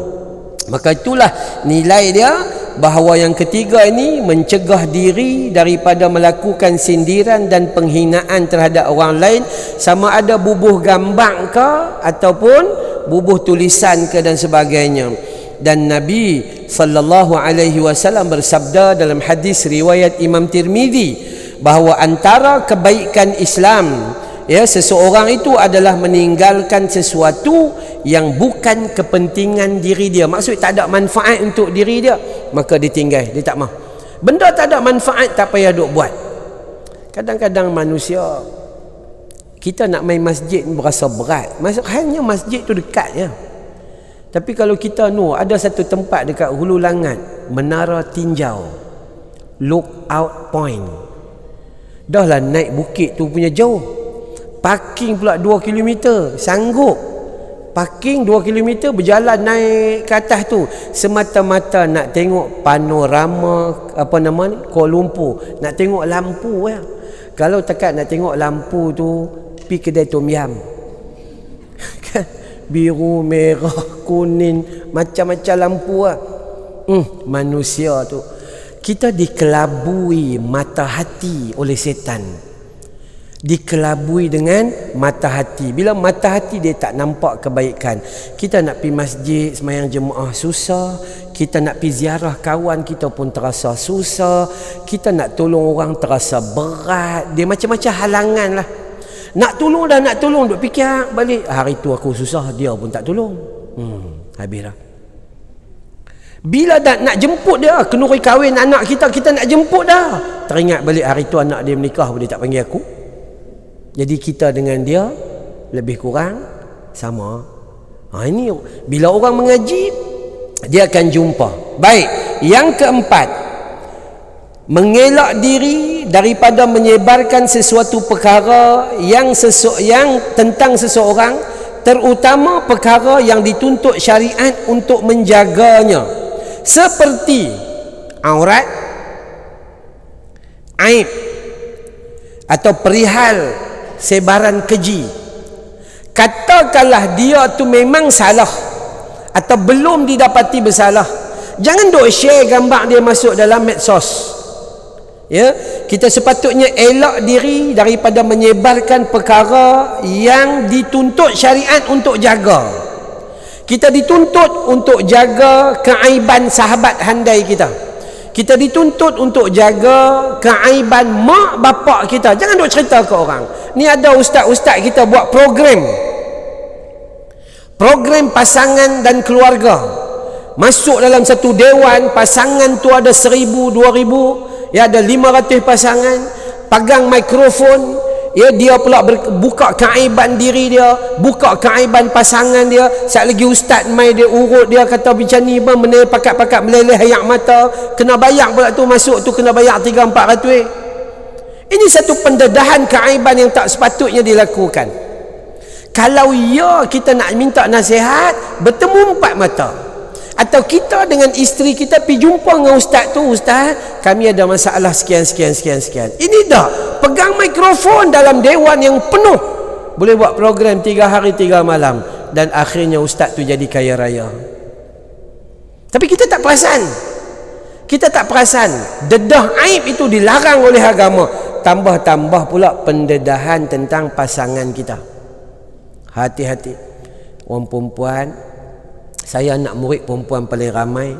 Maka itulah nilai dia, bahawa yang ketiga ini mencegah diri daripada melakukan sindiran dan penghinaan terhadap orang lain, sama ada bubuh gambar ke ataupun bubuh tulisan ke dan sebagainya. Dan Nabi sallallahu alaihi wasallam bersabda dalam hadis riwayat Imam Tirmizi, bahawa antara kebaikan Islam, seseorang itu adalah meninggalkan sesuatu yang bukan kepentingan diri dia. Maksud tak ada manfaat untuk diri dia, maka dia tinggal, dia tak mahu. Benda tak ada manfaat, tak payah duk buat. Kadang-kadang manusia, kita nak main masjid berasa berat. Hanya masjid tu dekat je. Tapi kalau kita ada satu tempat dekat Hulu Langat, Menara Tinjau, Lookout Point, dah lah naik bukit tu punya jauh, parking pula 2 km, sanggup parking 2 km, berjalan naik ke atas tu semata-mata nak tengok panorama Kuala Lumpur, nak tengok lampu ya. Kalau takat nak tengok lampu tu, pergi kedai tom yam biru, merah, kuning, macam-macam lampu lah. Manusia tu, kita dikelabui mata hati oleh setan. Dikelabui dengan mata hati. Bila mata hati dia tak nampak kebaikan. Kita nak pergi masjid sembahyang jemaah susah, kita nak pergi ziarah kawan kita pun terasa susah, kita nak tolong orang terasa berat. Dia macam-macam halangan lah. Nak tolong dah nak tolong, duk fikir balik, hari tu aku susah, dia pun tak tolong. Habis dah. Bila dah nak jemput dia, kenuri kahwin anak kita, kita nak jemput dah, teringat balik hari tu anak dia menikah, dia tak panggil aku. Jadi kita dengan dia lebih kurang sama. Ini bila orang mengaji, dia akan jumpa. Baik, yang keempat, mengelak diri daripada menyebarkan sesuatu perkara yang tentang seseorang, terutama perkara yang dituntut syariat untuk menjaganya, seperti aurat, aib, atau perihal sebaran keji. Katakanlah dia tu memang salah atau belum didapati bersalah, jangan duk share gambar dia masuk dalam medsos. Kita sepatutnya elak diri daripada menyebarkan perkara yang dituntut syariat untuk jaga. Kita dituntut untuk jaga keaiban sahabat handai kita. Kita dituntut untuk jaga keaiban mak bapak kita. Jangan duk cerita ke orang. Ni ada ustaz-ustaz kita buat program pasangan dan keluarga. Masuk dalam satu dewan, pasangan tu ada 1,000, 2,000, ada 500 pasangan, pegang mikrofon, dia pula buka keaiban diri dia, buka keaiban pasangan dia. Sekali lagi ustaz mai, dia urut, dia kata macam ni pun benda pakat-pakat meleleh ayak mata, kena bayar pula tu, masuk tu kena bayar 300-400. Ini satu pendedahan keaiban yang tak sepatutnya dilakukan. Kalau kita nak minta nasihat, bertemu 4 mata, atau kita dengan isteri kita pergi jumpa dengan ustaz tu, ustaz kami ada masalah sekian. Ini dah pegang mikrofon dalam dewan yang penuh, boleh buat program 3 hari 3 malam, dan akhirnya ustaz tu jadi kaya raya. Tapi kita tak perasan. Dedah aib itu dilarang oleh agama. Tambah-tambah pula pendedahan tentang pasangan kita. Hati-hati orang perempuan. Saya anak murid perempuan paling ramai,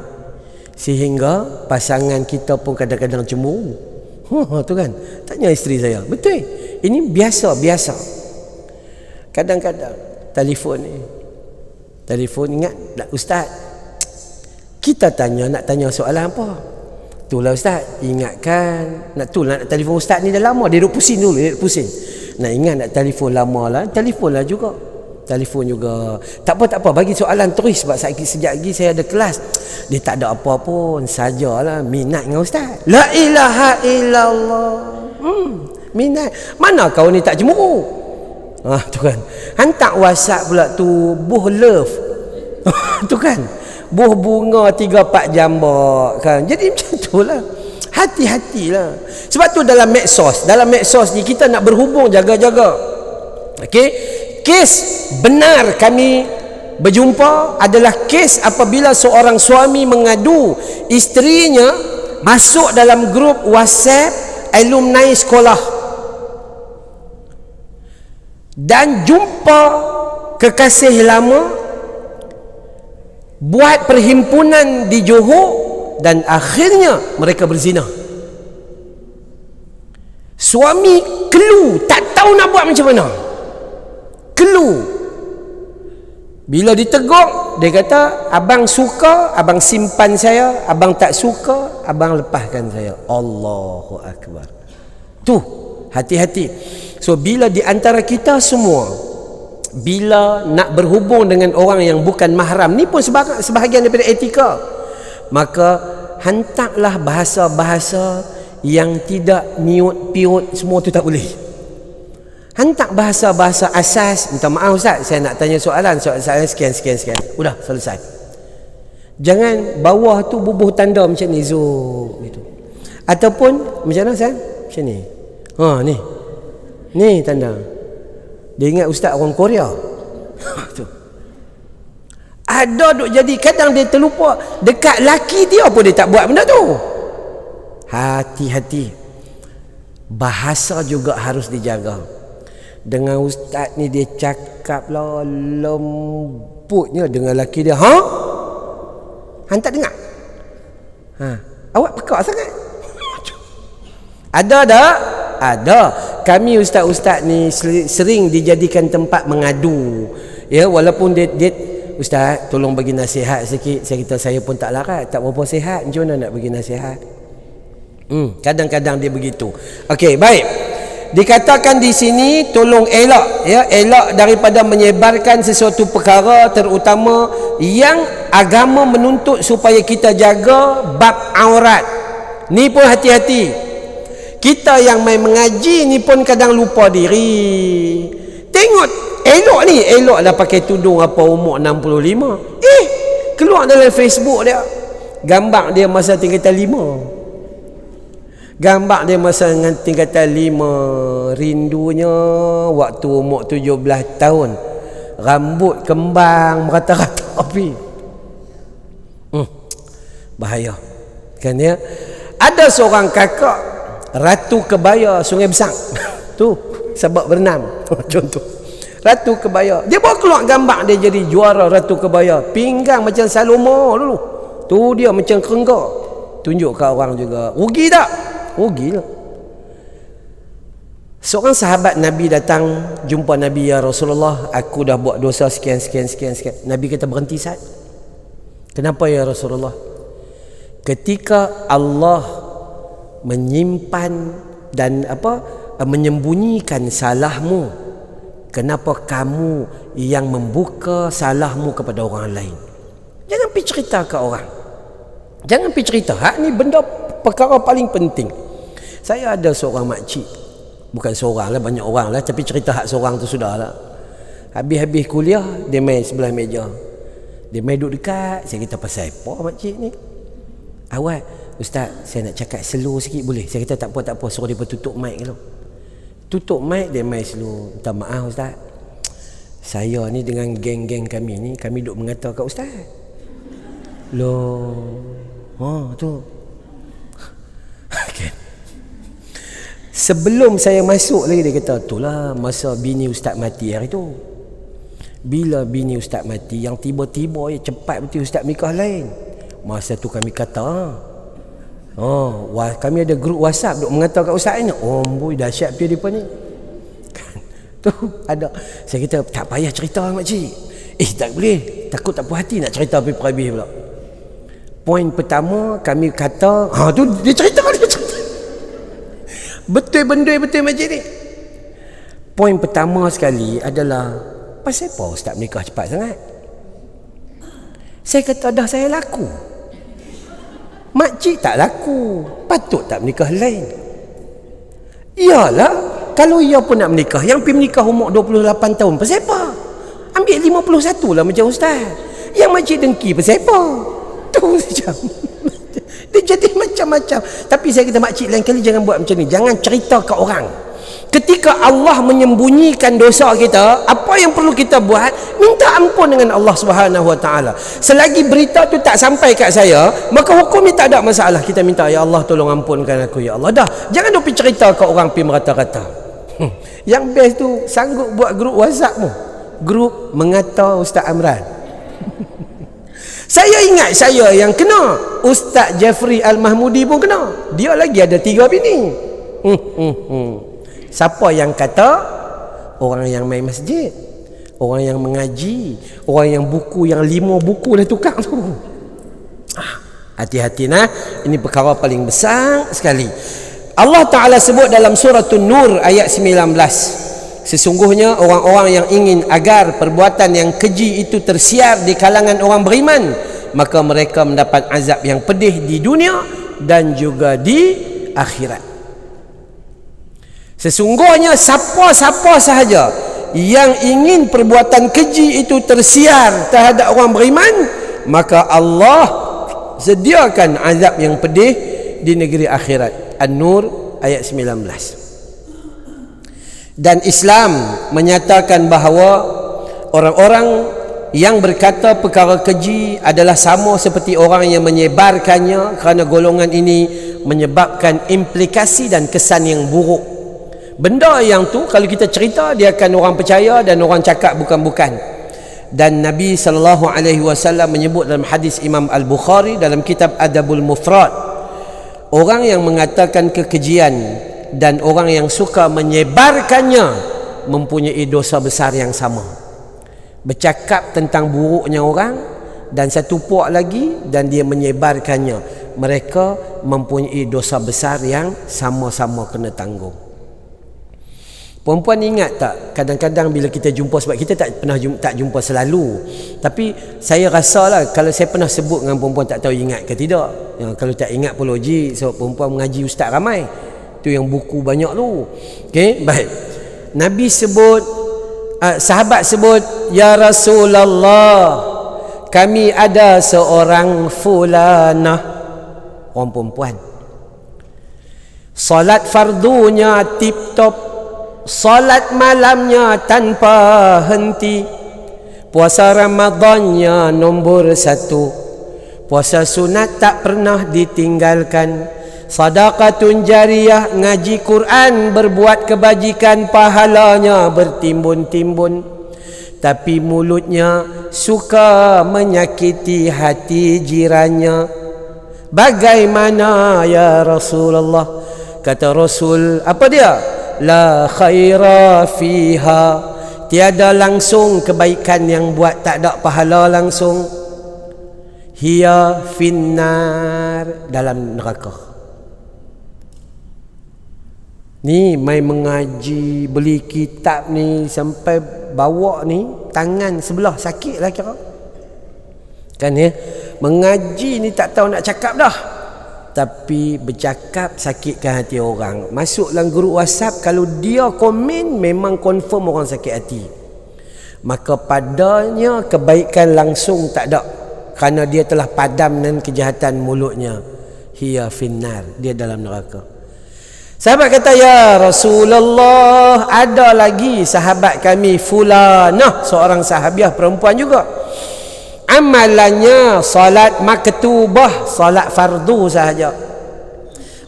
sehingga pasangan kita pun kadang-kadang cemburu. Tu kan, tanya isteri saya, betul, ini biasa. Kadang-kadang telefon ingat tak ustaz, kita nak tanya soalan apa, itulah ustaz, ingatkan nak telefon ustaz ni dah lama, dia duk pusing dulu, nak ingat nak telefon lama lah, telefon juga. Tak apa, bagi soalan terus, sebab sejak lagi saya ada kelas. Dia tak ada apa pun, sajalah minat dengan ustaz. La ilaha illallah. Minat. Mana kau ni tak cemburu? Tu kan. Hantar WhatsApp pula tu, buh love. Tu kan. Buh bunga 3-4 jambak kan. Jadi macam itulah. Hati-hatilah. Sebab tu dalam medsos ni kita nak berhubung, jaga-jaga. Okey, kes benar kami berjumpa adalah kes apabila seorang suami mengadu isterinya masuk dalam grup WhatsApp alumni sekolah dan jumpa kekasih lama, buat perhimpunan di Johor, dan akhirnya mereka berzina. Suami kelu, tak tahu nak buat macam mana. Kelu. Bila ditegur, dia kata, abang suka, abang simpan saya, abang tak suka, abang lepaskan saya. Allahu Akbar. Tu, hati-hati. So bila di antara kita semua, bila nak berhubung dengan orang yang bukan mahram, ni pun sebahagian daripada etika, maka hantarlah bahasa-bahasa yang tidak miut-piut, semua tu tak boleh. Hantar bahasa-bahasa asas. Minta maaf Ustaz, saya nak tanya soalan sekian. Udah selesai. Jangan bawah tu bubuh tanda macam ni, gitu. Ataupun macam mana Ustaz? Macam ni. Ni tanda. Dia ingat Ustaz orang Korea. Tu. Ada duk jadi, kadang dia terlupa dekat laki dia pun dia tak buat benda tu. Hati-hati. Bahasa juga harus dijaga. Dengan ustaz ni dia cakap lah lembutnya dengan laki dia. Han tak dengar. Awak pekak sangat. Ada tak? Ada. Kami ustaz-ustaz ni sering dijadikan tempat mengadu. Ya, walaupun dia Ustaz, tolong bagi nasihat sikit. Saya kata saya pun tak larat, tak berapa sihat. Macam mana nak bagi nasihat? Kadang-kadang dia begitu. Okey, baik. Dikatakan di sini tolong elak, ya, elak daripada menyebarkan sesuatu perkara, terutama yang agama menuntut supaya kita jaga bab aurat. Ni pun hati-hati. Kita yang main mengaji ni pun kadang lupa diri. Tengok elok ni, elok dah pakai tudung apa umur 65. Keluar dalam Facebook dia gambar dia masa tingkatan 5. Gambar dia masa dengan tingkatan 5, rindunya waktu umur 17 tahun. Rambut kembang merata-rata api. Bahaya. Kan ya? Ada seorang kakak Ratu Kebaya Sungai Besar. Tu sebab berenang. Contoh. Ratu Kebaya. Dia bawa keluar gambar dia jadi juara Ratu Kebaya. Pinggang macam Salomo dulu. Tu dia macam kerengga. Tunjuk ke orang juga. Rugi tak? Rugilah. Seorang sahabat Nabi datang jumpa Nabi, ya Rasulullah, aku dah buat dosa sekian. Nabi kata, berhenti Sa'ad. Kenapa ya Rasulullah? Ketika Allah menyimpan dan menyembunyikan salahmu, kenapa kamu yang membuka salahmu kepada orang lain? Jangan pergi cerita ke orang. Jangan pergi cerita. Ni benda perkara paling penting. Saya ada seorang makcik, bukan seorang lah, banyak orang lah, tapi cerita hak seorang tu sudah lah. Habis-habis kuliah, dia main sebelah meja. Dia main duduk dekat. Saya kata, pasal apa makcik ni? Awak, Ustaz, saya nak cakap slow sikit boleh? Saya kata, tak apa, suruh dia tutup mic dulu. Tutup mic, dia main slow. Minta maaf Ustaz, saya ni dengan geng-geng kami ni, kami duk mengata kat Ustaz. Loh, tu. Okay. Sebelum saya masuk lagi, dia kata, itulah masa bini Ustaz mati hari tu. Bila bini Ustaz mati, yang tiba-tiba cepat betul Ustaz nikah lain. Masa tu kami kata, kami ada grup WhatsApp duk mengata kat Ustaz ni. Boy, dahsyat dia depa ni. Tu ada. Saya kata, tak payah cerita makcik. Tak boleh. Takut tak puas hati nak cerita habis pula. Poin pertama kami kata, tu dia cerita. Betul macam ni. Poin pertama sekali adalah, pasal apa Ustaz menikah cepat sangat? Saya kata, dah saya laku. Makcik tak laku, patut tak menikah lain. Iyalah, kalau ia pun nak menikah, yang pergi menikah umur 28 tahun, pasal apa? Ambil 51 lah macam Ustaz. Yang makcik dengki pasal apa? Tu macam Dia jadi macam-macam. Tapi saya kata makcik, lain kali jangan buat macam ni. Jangan cerita ke orang. Ketika Allah menyembunyikan dosa kita, apa yang perlu kita buat? Minta ampun dengan Allah Subhanahu Wa Taala. Selagi berita tu tak sampai kat saya, maka hukum ni tak ada masalah. Kita minta, ya Allah tolong ampunkan aku, ya Allah. Dah, jangan duk pergi cerita ke orang, pergi merata-rata. Yang best tu sanggup buat grup WhatsApp mu. Grup mengata Ustaz Amran. Saya ingat saya yang kena, Ustaz Jeffrey Al-Mahmudi pun kena. Dia lagi ada 3 bini. Siapa yang kata? Orang yang main masjid, orang yang mengaji, orang yang buku yang 5 buku dah tukar tu. Hati-hati nah, ini perkara paling besar sekali. Allah Ta'ala sebut dalam surah An-Nur ayat 19, sesungguhnya orang-orang yang ingin agar perbuatan yang keji itu tersiar di kalangan orang beriman, maka mereka mendapat azab yang pedih di dunia dan juga di akhirat. Sesungguhnya siapa-siapa sahaja yang ingin perbuatan keji itu tersiar terhadap orang beriman, maka Allah sediakan azab yang pedih di negeri akhirat. An-Nur ayat 19. Dan Islam menyatakan bahawa orang-orang yang berkata perkara keji adalah sama seperti orang yang menyebarkannya, kerana golongan ini menyebabkan implikasi dan kesan yang buruk. Benda yang tu kalau kita cerita, dia akan orang percaya dan orang cakap bukan-bukan. Dan Nabi SAW menyebut dalam hadis Imam Al-Bukhari dalam kitab Adabul Mufrad, orang yang mengatakan kekejian dan orang yang suka menyebarkannya mempunyai dosa besar yang sama. Bercakap tentang buruknya orang dan satu puak lagi, dan dia menyebarkannya, mereka mempunyai dosa besar yang sama-sama kena tanggung. Perempuan ingat tak, kadang-kadang bila kita jumpa, sebab kita tak pernah jumpa selalu, tapi saya rasalah kalau saya pernah sebut dengan perempuan, tak tahu ingat ke tidak. Kalau tak ingat pun logik, sebab perempuan mengaji ustaz ramai, tu yang buku banyak tu. Okey, baik. Nabi sebut, sahabat sebut, ya Rasulullah, kami ada seorang fulanah, orang perempuan, solat fardunya tip-top, salat malamnya tanpa henti, puasa Ramadannya nombor 1, puasa sunat tak pernah ditinggalkan, sedekahun jariyah, ngaji Quran, berbuat kebajikan, pahalanya bertimbun-timbun. Tapi mulutnya suka menyakiti hati jirannya. Bagaimana ya Rasulullah? Kata Rasul, apa dia? La khaira fiha, tiada langsung kebaikan yang buat, tak ada pahala langsung. Hiya finnar, dalam neraka. Ni mai mengaji, beli kitab ni sampai bawa ni tangan sebelah sakit lah kira. Kan ya, mengaji ni tak tahu nak cakap dah, tapi bercakap sakitkan hati orang. Masuk dalam grup WhatsApp, kalau dia komen memang confirm orang sakit hati. Maka padanya kebaikan langsung tak ada, kerana dia telah padam dengan kejahatan mulutnya. Hiya finnar, dia dalam neraka. Sahabat kata, ya Rasulullah, ada lagi sahabat kami fulanah, seorang sahabiah perempuan juga, amalannya salat maktubah, salat fardu sahaja.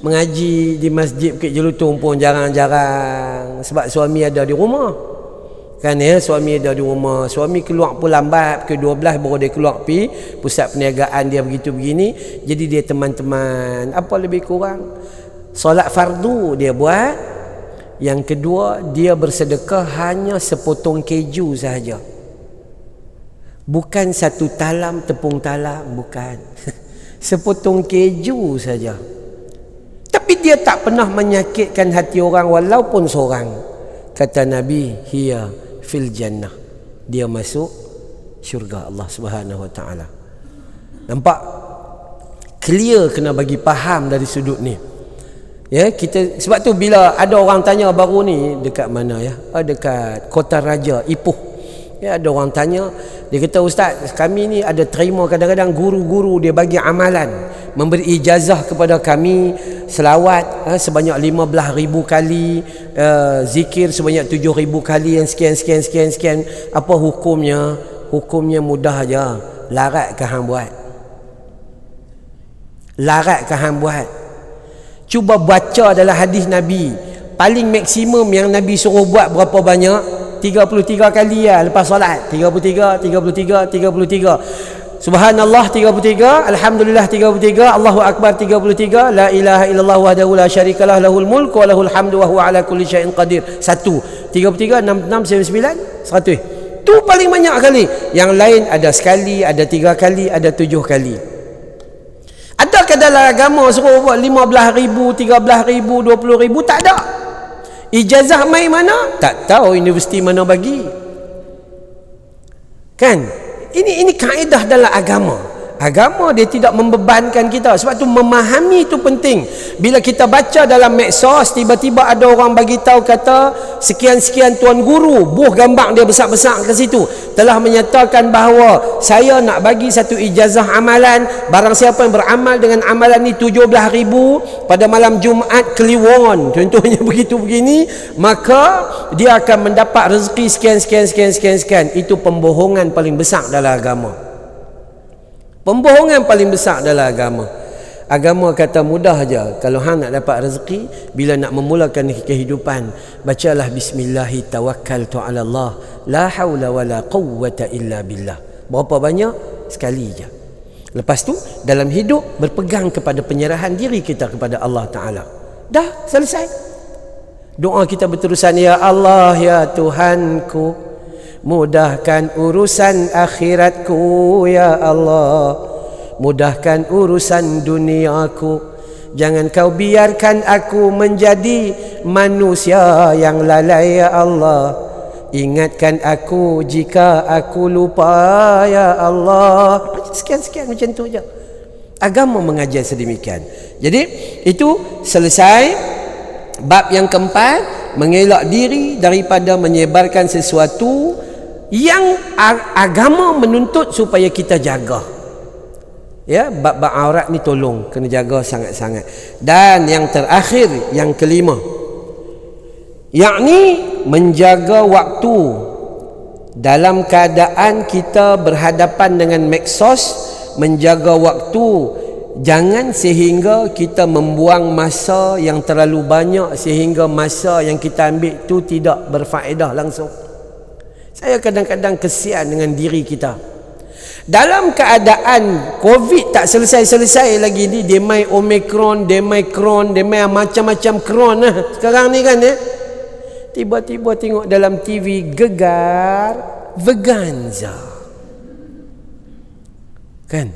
Mengaji di masjid Bukit Jelutong pun jarang-jarang, sebab suami ada di rumah. Kan ya, suami ada di rumah. Suami keluar pun lambat, pukul 12 baru dia keluar pergi pusat perniagaan dia, begitu begini. Jadi dia teman-teman, apa lebih kurang solat fardu dia buat. Yang kedua, dia bersedekah hanya sepotong keju sahaja. Bukan satu talam tepung talam, bukan. Sepotong keju saja. Tapi dia tak pernah menyakitkan hati orang walaupun seorang. Kata Nabi, hiya fil jannah, dia masuk syurga Allah Subhanahu Wa Taala. Nampak? Clear, kena bagi faham dari sudut ni. Ya, kita sebab tu bila ada orang tanya baru ni, dekat mana ya? Dekat Kota Raja, Ipoh. Ya, ada orang tanya, dia kata, ustaz, kami ni ada terima kadang-kadang guru-guru dia bagi amalan, memberi ijazah kepada kami selawat sebanyak 15,000 kali, zikir sebanyak 7,000 kali, yang sekian. Apa hukumnya? Hukumnya mudah aja. Larat ke hang buat? Larat ke hang buat? Cuba baca dalam hadis Nabi, paling maksimum yang Nabi suruh buat berapa banyak? 33 kali lah lepas solat. 33. Subhanallah 33, Alhamdulillah 33, Allahu Akbar 33, La ilaha illallah wahdahu la syarikalah, lahul mulku wa lahul hamdu wa huwa ala kulli syai'in qadir. 1, 33, 66, 99, 100. Tu paling banyak kali. Yang lain ada sekali, ada 3 kali, ada 7 kali. Adakah dalam agama suruh buat 15,000, 13,000, 20,000? Tak ada. Ijazah mai mana? Tak tahu universiti mana bagi. Kan? Ini kaedah dalam agama. Agama dia tidak membebankan kita. Sebab tu memahami itu penting. Bila kita baca dalam medsos, tiba-tiba ada orang bagi tahu kata sekian-sekian tuan guru, buh gambar dia besar-besar ke situ, telah menyatakan bahawa saya nak bagi satu ijazah amalan, barang siapa yang beramal dengan amalan ni 17,000 pada malam Jumaat Kliwon, contohnya begitu begini, maka dia akan mendapat rezeki sekian. Itu pembohongan paling besar dalam agama. Pembohongan paling besar dalam agama. Agama kata mudah aja. Kalau hang nak dapat rezeki, bila nak memulakan kehidupan, bacalah bismillahi tawakkaltu ala Allah, la haula wala quwwata illa billah. Berapa banyak? Sekali je. Lepas tu dalam hidup berpegang kepada penyerahan diri kita kepada Allah Taala. Dah selesai. Doa kita berterusan, ya Allah ya Tuhanku, mudahkan urusan akhiratku ya Allah, mudahkan urusan duniaku, jangan kau biarkan aku menjadi manusia yang lalai ya Allah, ingatkan aku jika aku lupa ya Allah. Sekian macam tu je. Agama mengajar sedemikian. Jadi itu selesai bab yang keempat, mengelak diri daripada menyebarkan sesuatu yang agama menuntut supaya kita jaga. Ya, bab-bab aurat ni tolong kena jaga sangat-sangat. Dan yang terakhir, yang kelima, yakni menjaga waktu. Dalam keadaan kita berhadapan dengan medsos, menjaga waktu, jangan sehingga kita membuang masa yang terlalu banyak sehingga masa yang kita ambil tu tidak berfaedah langsung. Saya kadang-kadang kesian dengan diri kita. Dalam keadaan COVID tak selesai-selesai lagi ni, dia mai Omicron, dia mai macam-macam kron sekarang ni kan ya. Tiba-tiba tengok dalam TV gegar veganza. Kan?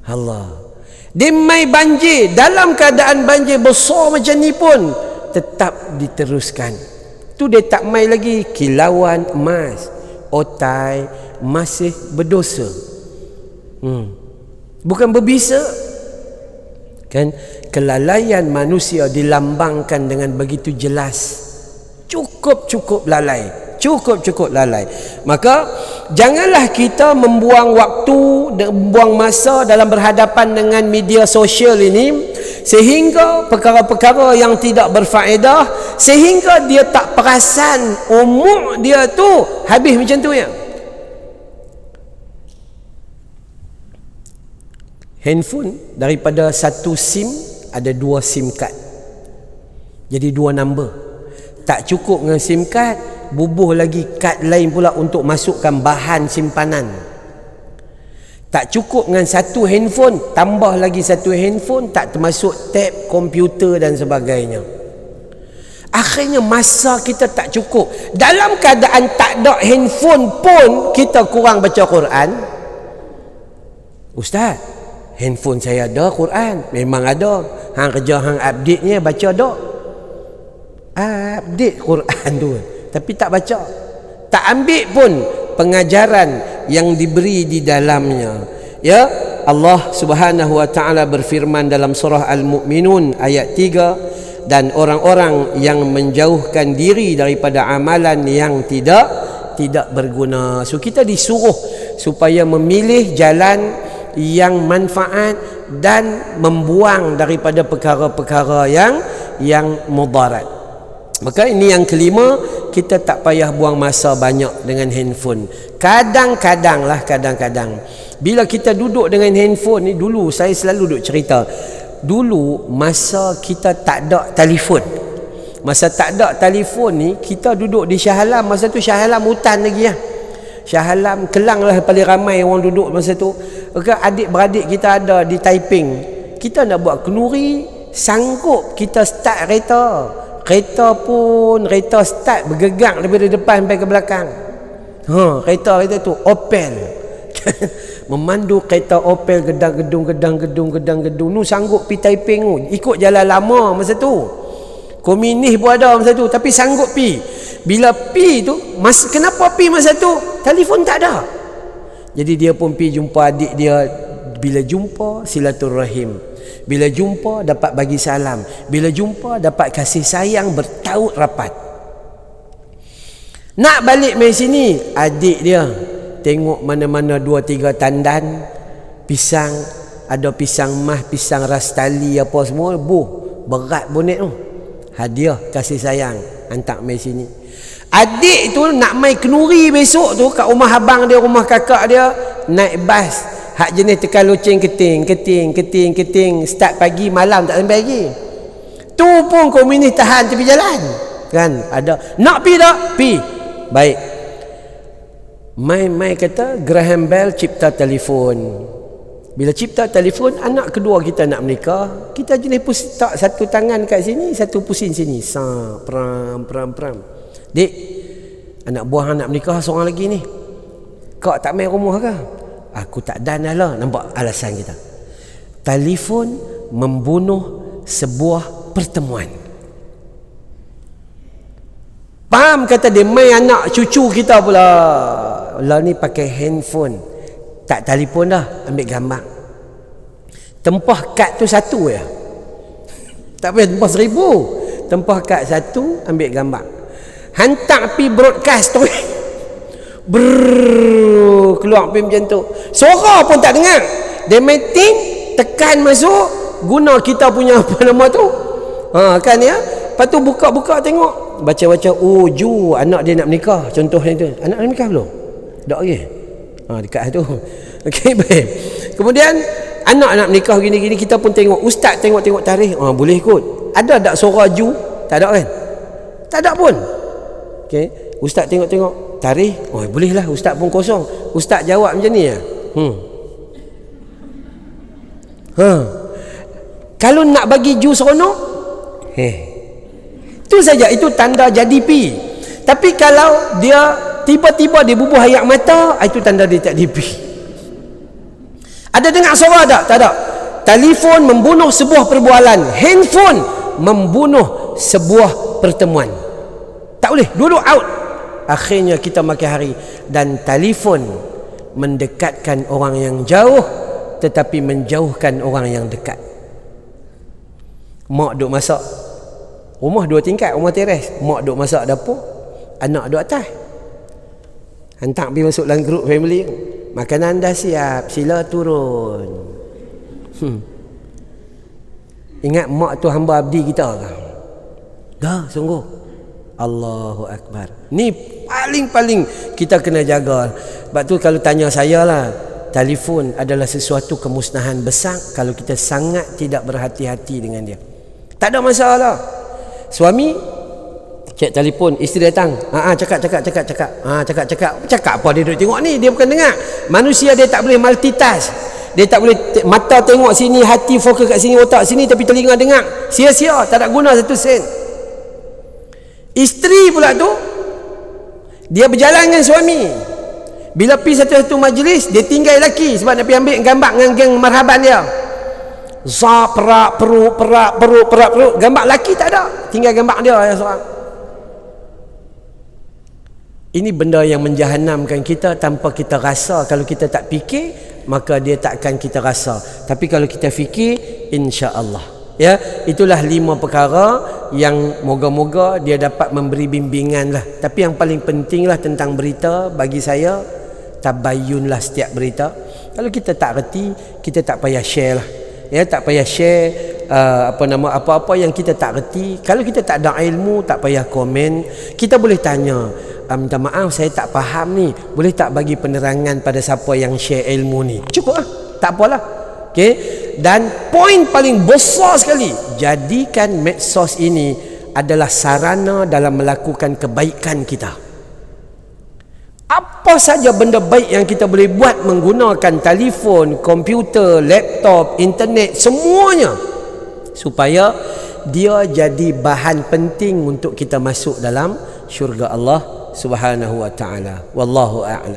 Allah. Dia mai banjir, dalam keadaan banjir besar macam ni pun tetap diteruskan. Tu dia tak mai lagi kilauan emas, otai masih berdosa. Bukan berbisa. Kan? Kelalaian manusia dilambangkan dengan begitu jelas. Cukup lalai. Cukup lalai. Maka janganlah kita membuang waktu, membuang masa dalam berhadapan dengan media sosial ini sehingga perkara-perkara yang tidak berfaedah, sehingga dia tak perasan umur dia tu habis macam tu ya. Handphone daripada satu SIM ada 2 SIM card. Jadi 2 number. Tak cukup dengan SIM card, bubuh lagi kad lain pula untuk masukkan bahan simpanan. Tak cukup dengan satu handphone, tambah lagi satu handphone, tak termasuk tab, komputer dan sebagainya. Akhirnya masa kita tak cukup. Dalam keadaan tak ada handphone pun kita kurang baca Quran. Ustaz, handphone saya ada Quran. Memang ada. Hang kerja hang update-nya baca tak? Update Quran tu, tapi tak baca, tak ambil pun pengajaran yang diberi di dalamnya. Ya, Allah Subhanahu wa taala berfirman dalam surah Al-Mu'minun ayat 3, dan orang-orang yang menjauhkan diri daripada amalan yang tidak tidak berguna. So kita disuruh supaya memilih jalan yang manfaat dan membuang daripada perkara-perkara yang mudarat. Maka ini yang kelima, kita tak payah buang masa banyak dengan handphone. Kadang-kadang bila kita duduk dengan handphone ni, dulu saya selalu duk cerita, dulu masa kita tak ada telefon, masa tak ada telefon ni, kita duduk di Shah Alam. Masa tu Shah Alam hutan lagi lah. Shah Alam, Kelang lah paling ramai orang duduk masa tu. Adik-beradik kita ada di Taiping. Kita nak buat kenduri, sanggup kita start kereta. Kereta start bergegang daripada depan sampai ke belakang. Kereta tu Opel. Memandu kereta Opel gedang-gedung nu sanggup pi Taiping tu. Ikut jalan lama masa tu. Komunis pun ada masa tu, tapi sanggup pi. Bila pi tu, kenapa pi masa tu? Telefon tak ada. Jadi dia pun pi jumpa adik dia. Bila jumpa, silaturahim. Bila jumpa, dapat bagi salam. Bila jumpa, dapat kasih sayang bertaut rapat. Nak balik main sini, adik dia tengok mana-mana 2-3 tandan pisang, ada pisang mah, pisang rastali apa semua, berat bonet tu. Hadiah kasih sayang, hantar main sini. Adik tu nak main kenduri besok tu kat rumah abang dia, rumah kakak dia, naik bas hak jenis tekan loceng keting, start pagi malam tak sampai lagi. Tu pun komunis tahan tepi jalan. Kan ada nak pi tak? Pi. Baik. Mai kata Graham Bell cipta telefon. Bila cipta telefon, anak kedua kita nak menikah, kita jenis tak satu tangan kat sini, satu pusing sini. Pram. Dik, anak buah nak menikah seorang lagi ni. Kau tak main rumah ke? Aku tak dan lah. Nampak alasan kita. Telefon membunuh sebuah pertemuan. Faham kata dia, main anak cucu kita pula. Lah ni pakai handphone. Tak telefon dah, ambil gambar. Tempah kad tu satu ya. Tak payah tempah 1000. Tempah kad satu, ambil gambar. Hantar pi broadcast tu. Keluar pi macam tu. Suara pun tak dengar. Dia meeting, tekan masuk, guna kita punya apa nama tu. Kan ya. Lepas tu buka-buka tengok, baca-baca, Ju anak dia nak menikah, contohnya tu. Anak nak menikah belum? Tak lagi. Dekat tu. Okey, baik. Kemudian anak nak menikah gini-gini, kita pun tengok, ustaz tengok-tengok tarikh. Boleh kot. Ada tak suara Ju? Tak ada kan? Tak ada pun. Okey, ustaz tengok-tengok tarikh. Boleh lah, ustaz pun kosong. Ustaz jawab macam ni ya. Kalau nak bagi Ju seronok, itu saja, itu tanda jadi pi. Tapi kalau dia tiba-tiba dia bubuh air mata, itu tanda dia tak dipi. Ada dengar suara tak? Tak ada. Telefon membunuh sebuah perbualan, handphone membunuh sebuah pertemuan. Tak boleh, dua-dua out. Akhirnya kita makin hari. Dan telefon mendekatkan orang yang jauh, tetapi menjauhkan orang yang dekat. Mak duk masak, rumah 2 tingkat, rumah teres. Mak duk masak dapur, anak duk atas. Hantar pergi masuk dalam grup family. Makanan dah siap, sila turun. Ingat mak tu hamba abdi kita kan? Dah, sungguh. Allahu Akbar. Ni paling-paling kita kena jaga. Sebab tu kalau tanya saya lah, telefon adalah sesuatu kemusnahan besar kalau kita sangat tidak berhati-hati dengan dia. Tak ada masalah. Suami cek telefon, isteri datang. Cakap apa dia duduk tengok ni? Dia bukan dengar. Manusia dia tak boleh multitask. Dia tak boleh mata tengok sini, hati fokus kat sini, otak sini, tapi telinga dengar. Sia-sia, tak ada guna satu sen. Isteri pula tu, dia berjalan dengan suami. Bila pergi satu-satu majlis, dia tinggal lelaki sebab nak pergi ambil gambar dengan geng marhaban dia. Perak perut, gambar lelaki tak ada, tinggal gambar dia yang seorang. Ini benda yang menjahanamkan kita tanpa kita rasa. Kalau kita tak fikir, maka dia takkan kita rasa. Tapi kalau kita fikir, insya-Allah. Ya, itulah 5 perkara yang moga-moga dia dapat memberi bimbingan lah. Tapi yang paling penting lah tentang berita bagi saya, tabayunlah setiap berita. Kalau kita tak reti, kita tak payah share lah. Ya, tak payah share apa-apa yang kita tak reti. Kalau kita tak ada ilmu, tak payah komen. Kita boleh tanya, minta maaf saya tak faham ni, boleh tak bagi penerangan pada siapa yang share ilmu ni? Cukup lah, tak apalah. Okey. Dan poin paling besar sekali, jadikan medsos ini adalah sarana dalam melakukan kebaikan kita. Apa saja benda baik yang kita boleh buat menggunakan telefon, komputer, laptop, internet, semuanya, supaya dia jadi bahan penting untuk kita masuk dalam syurga Allah Subhanahu wa taala. Wallahu a'lam.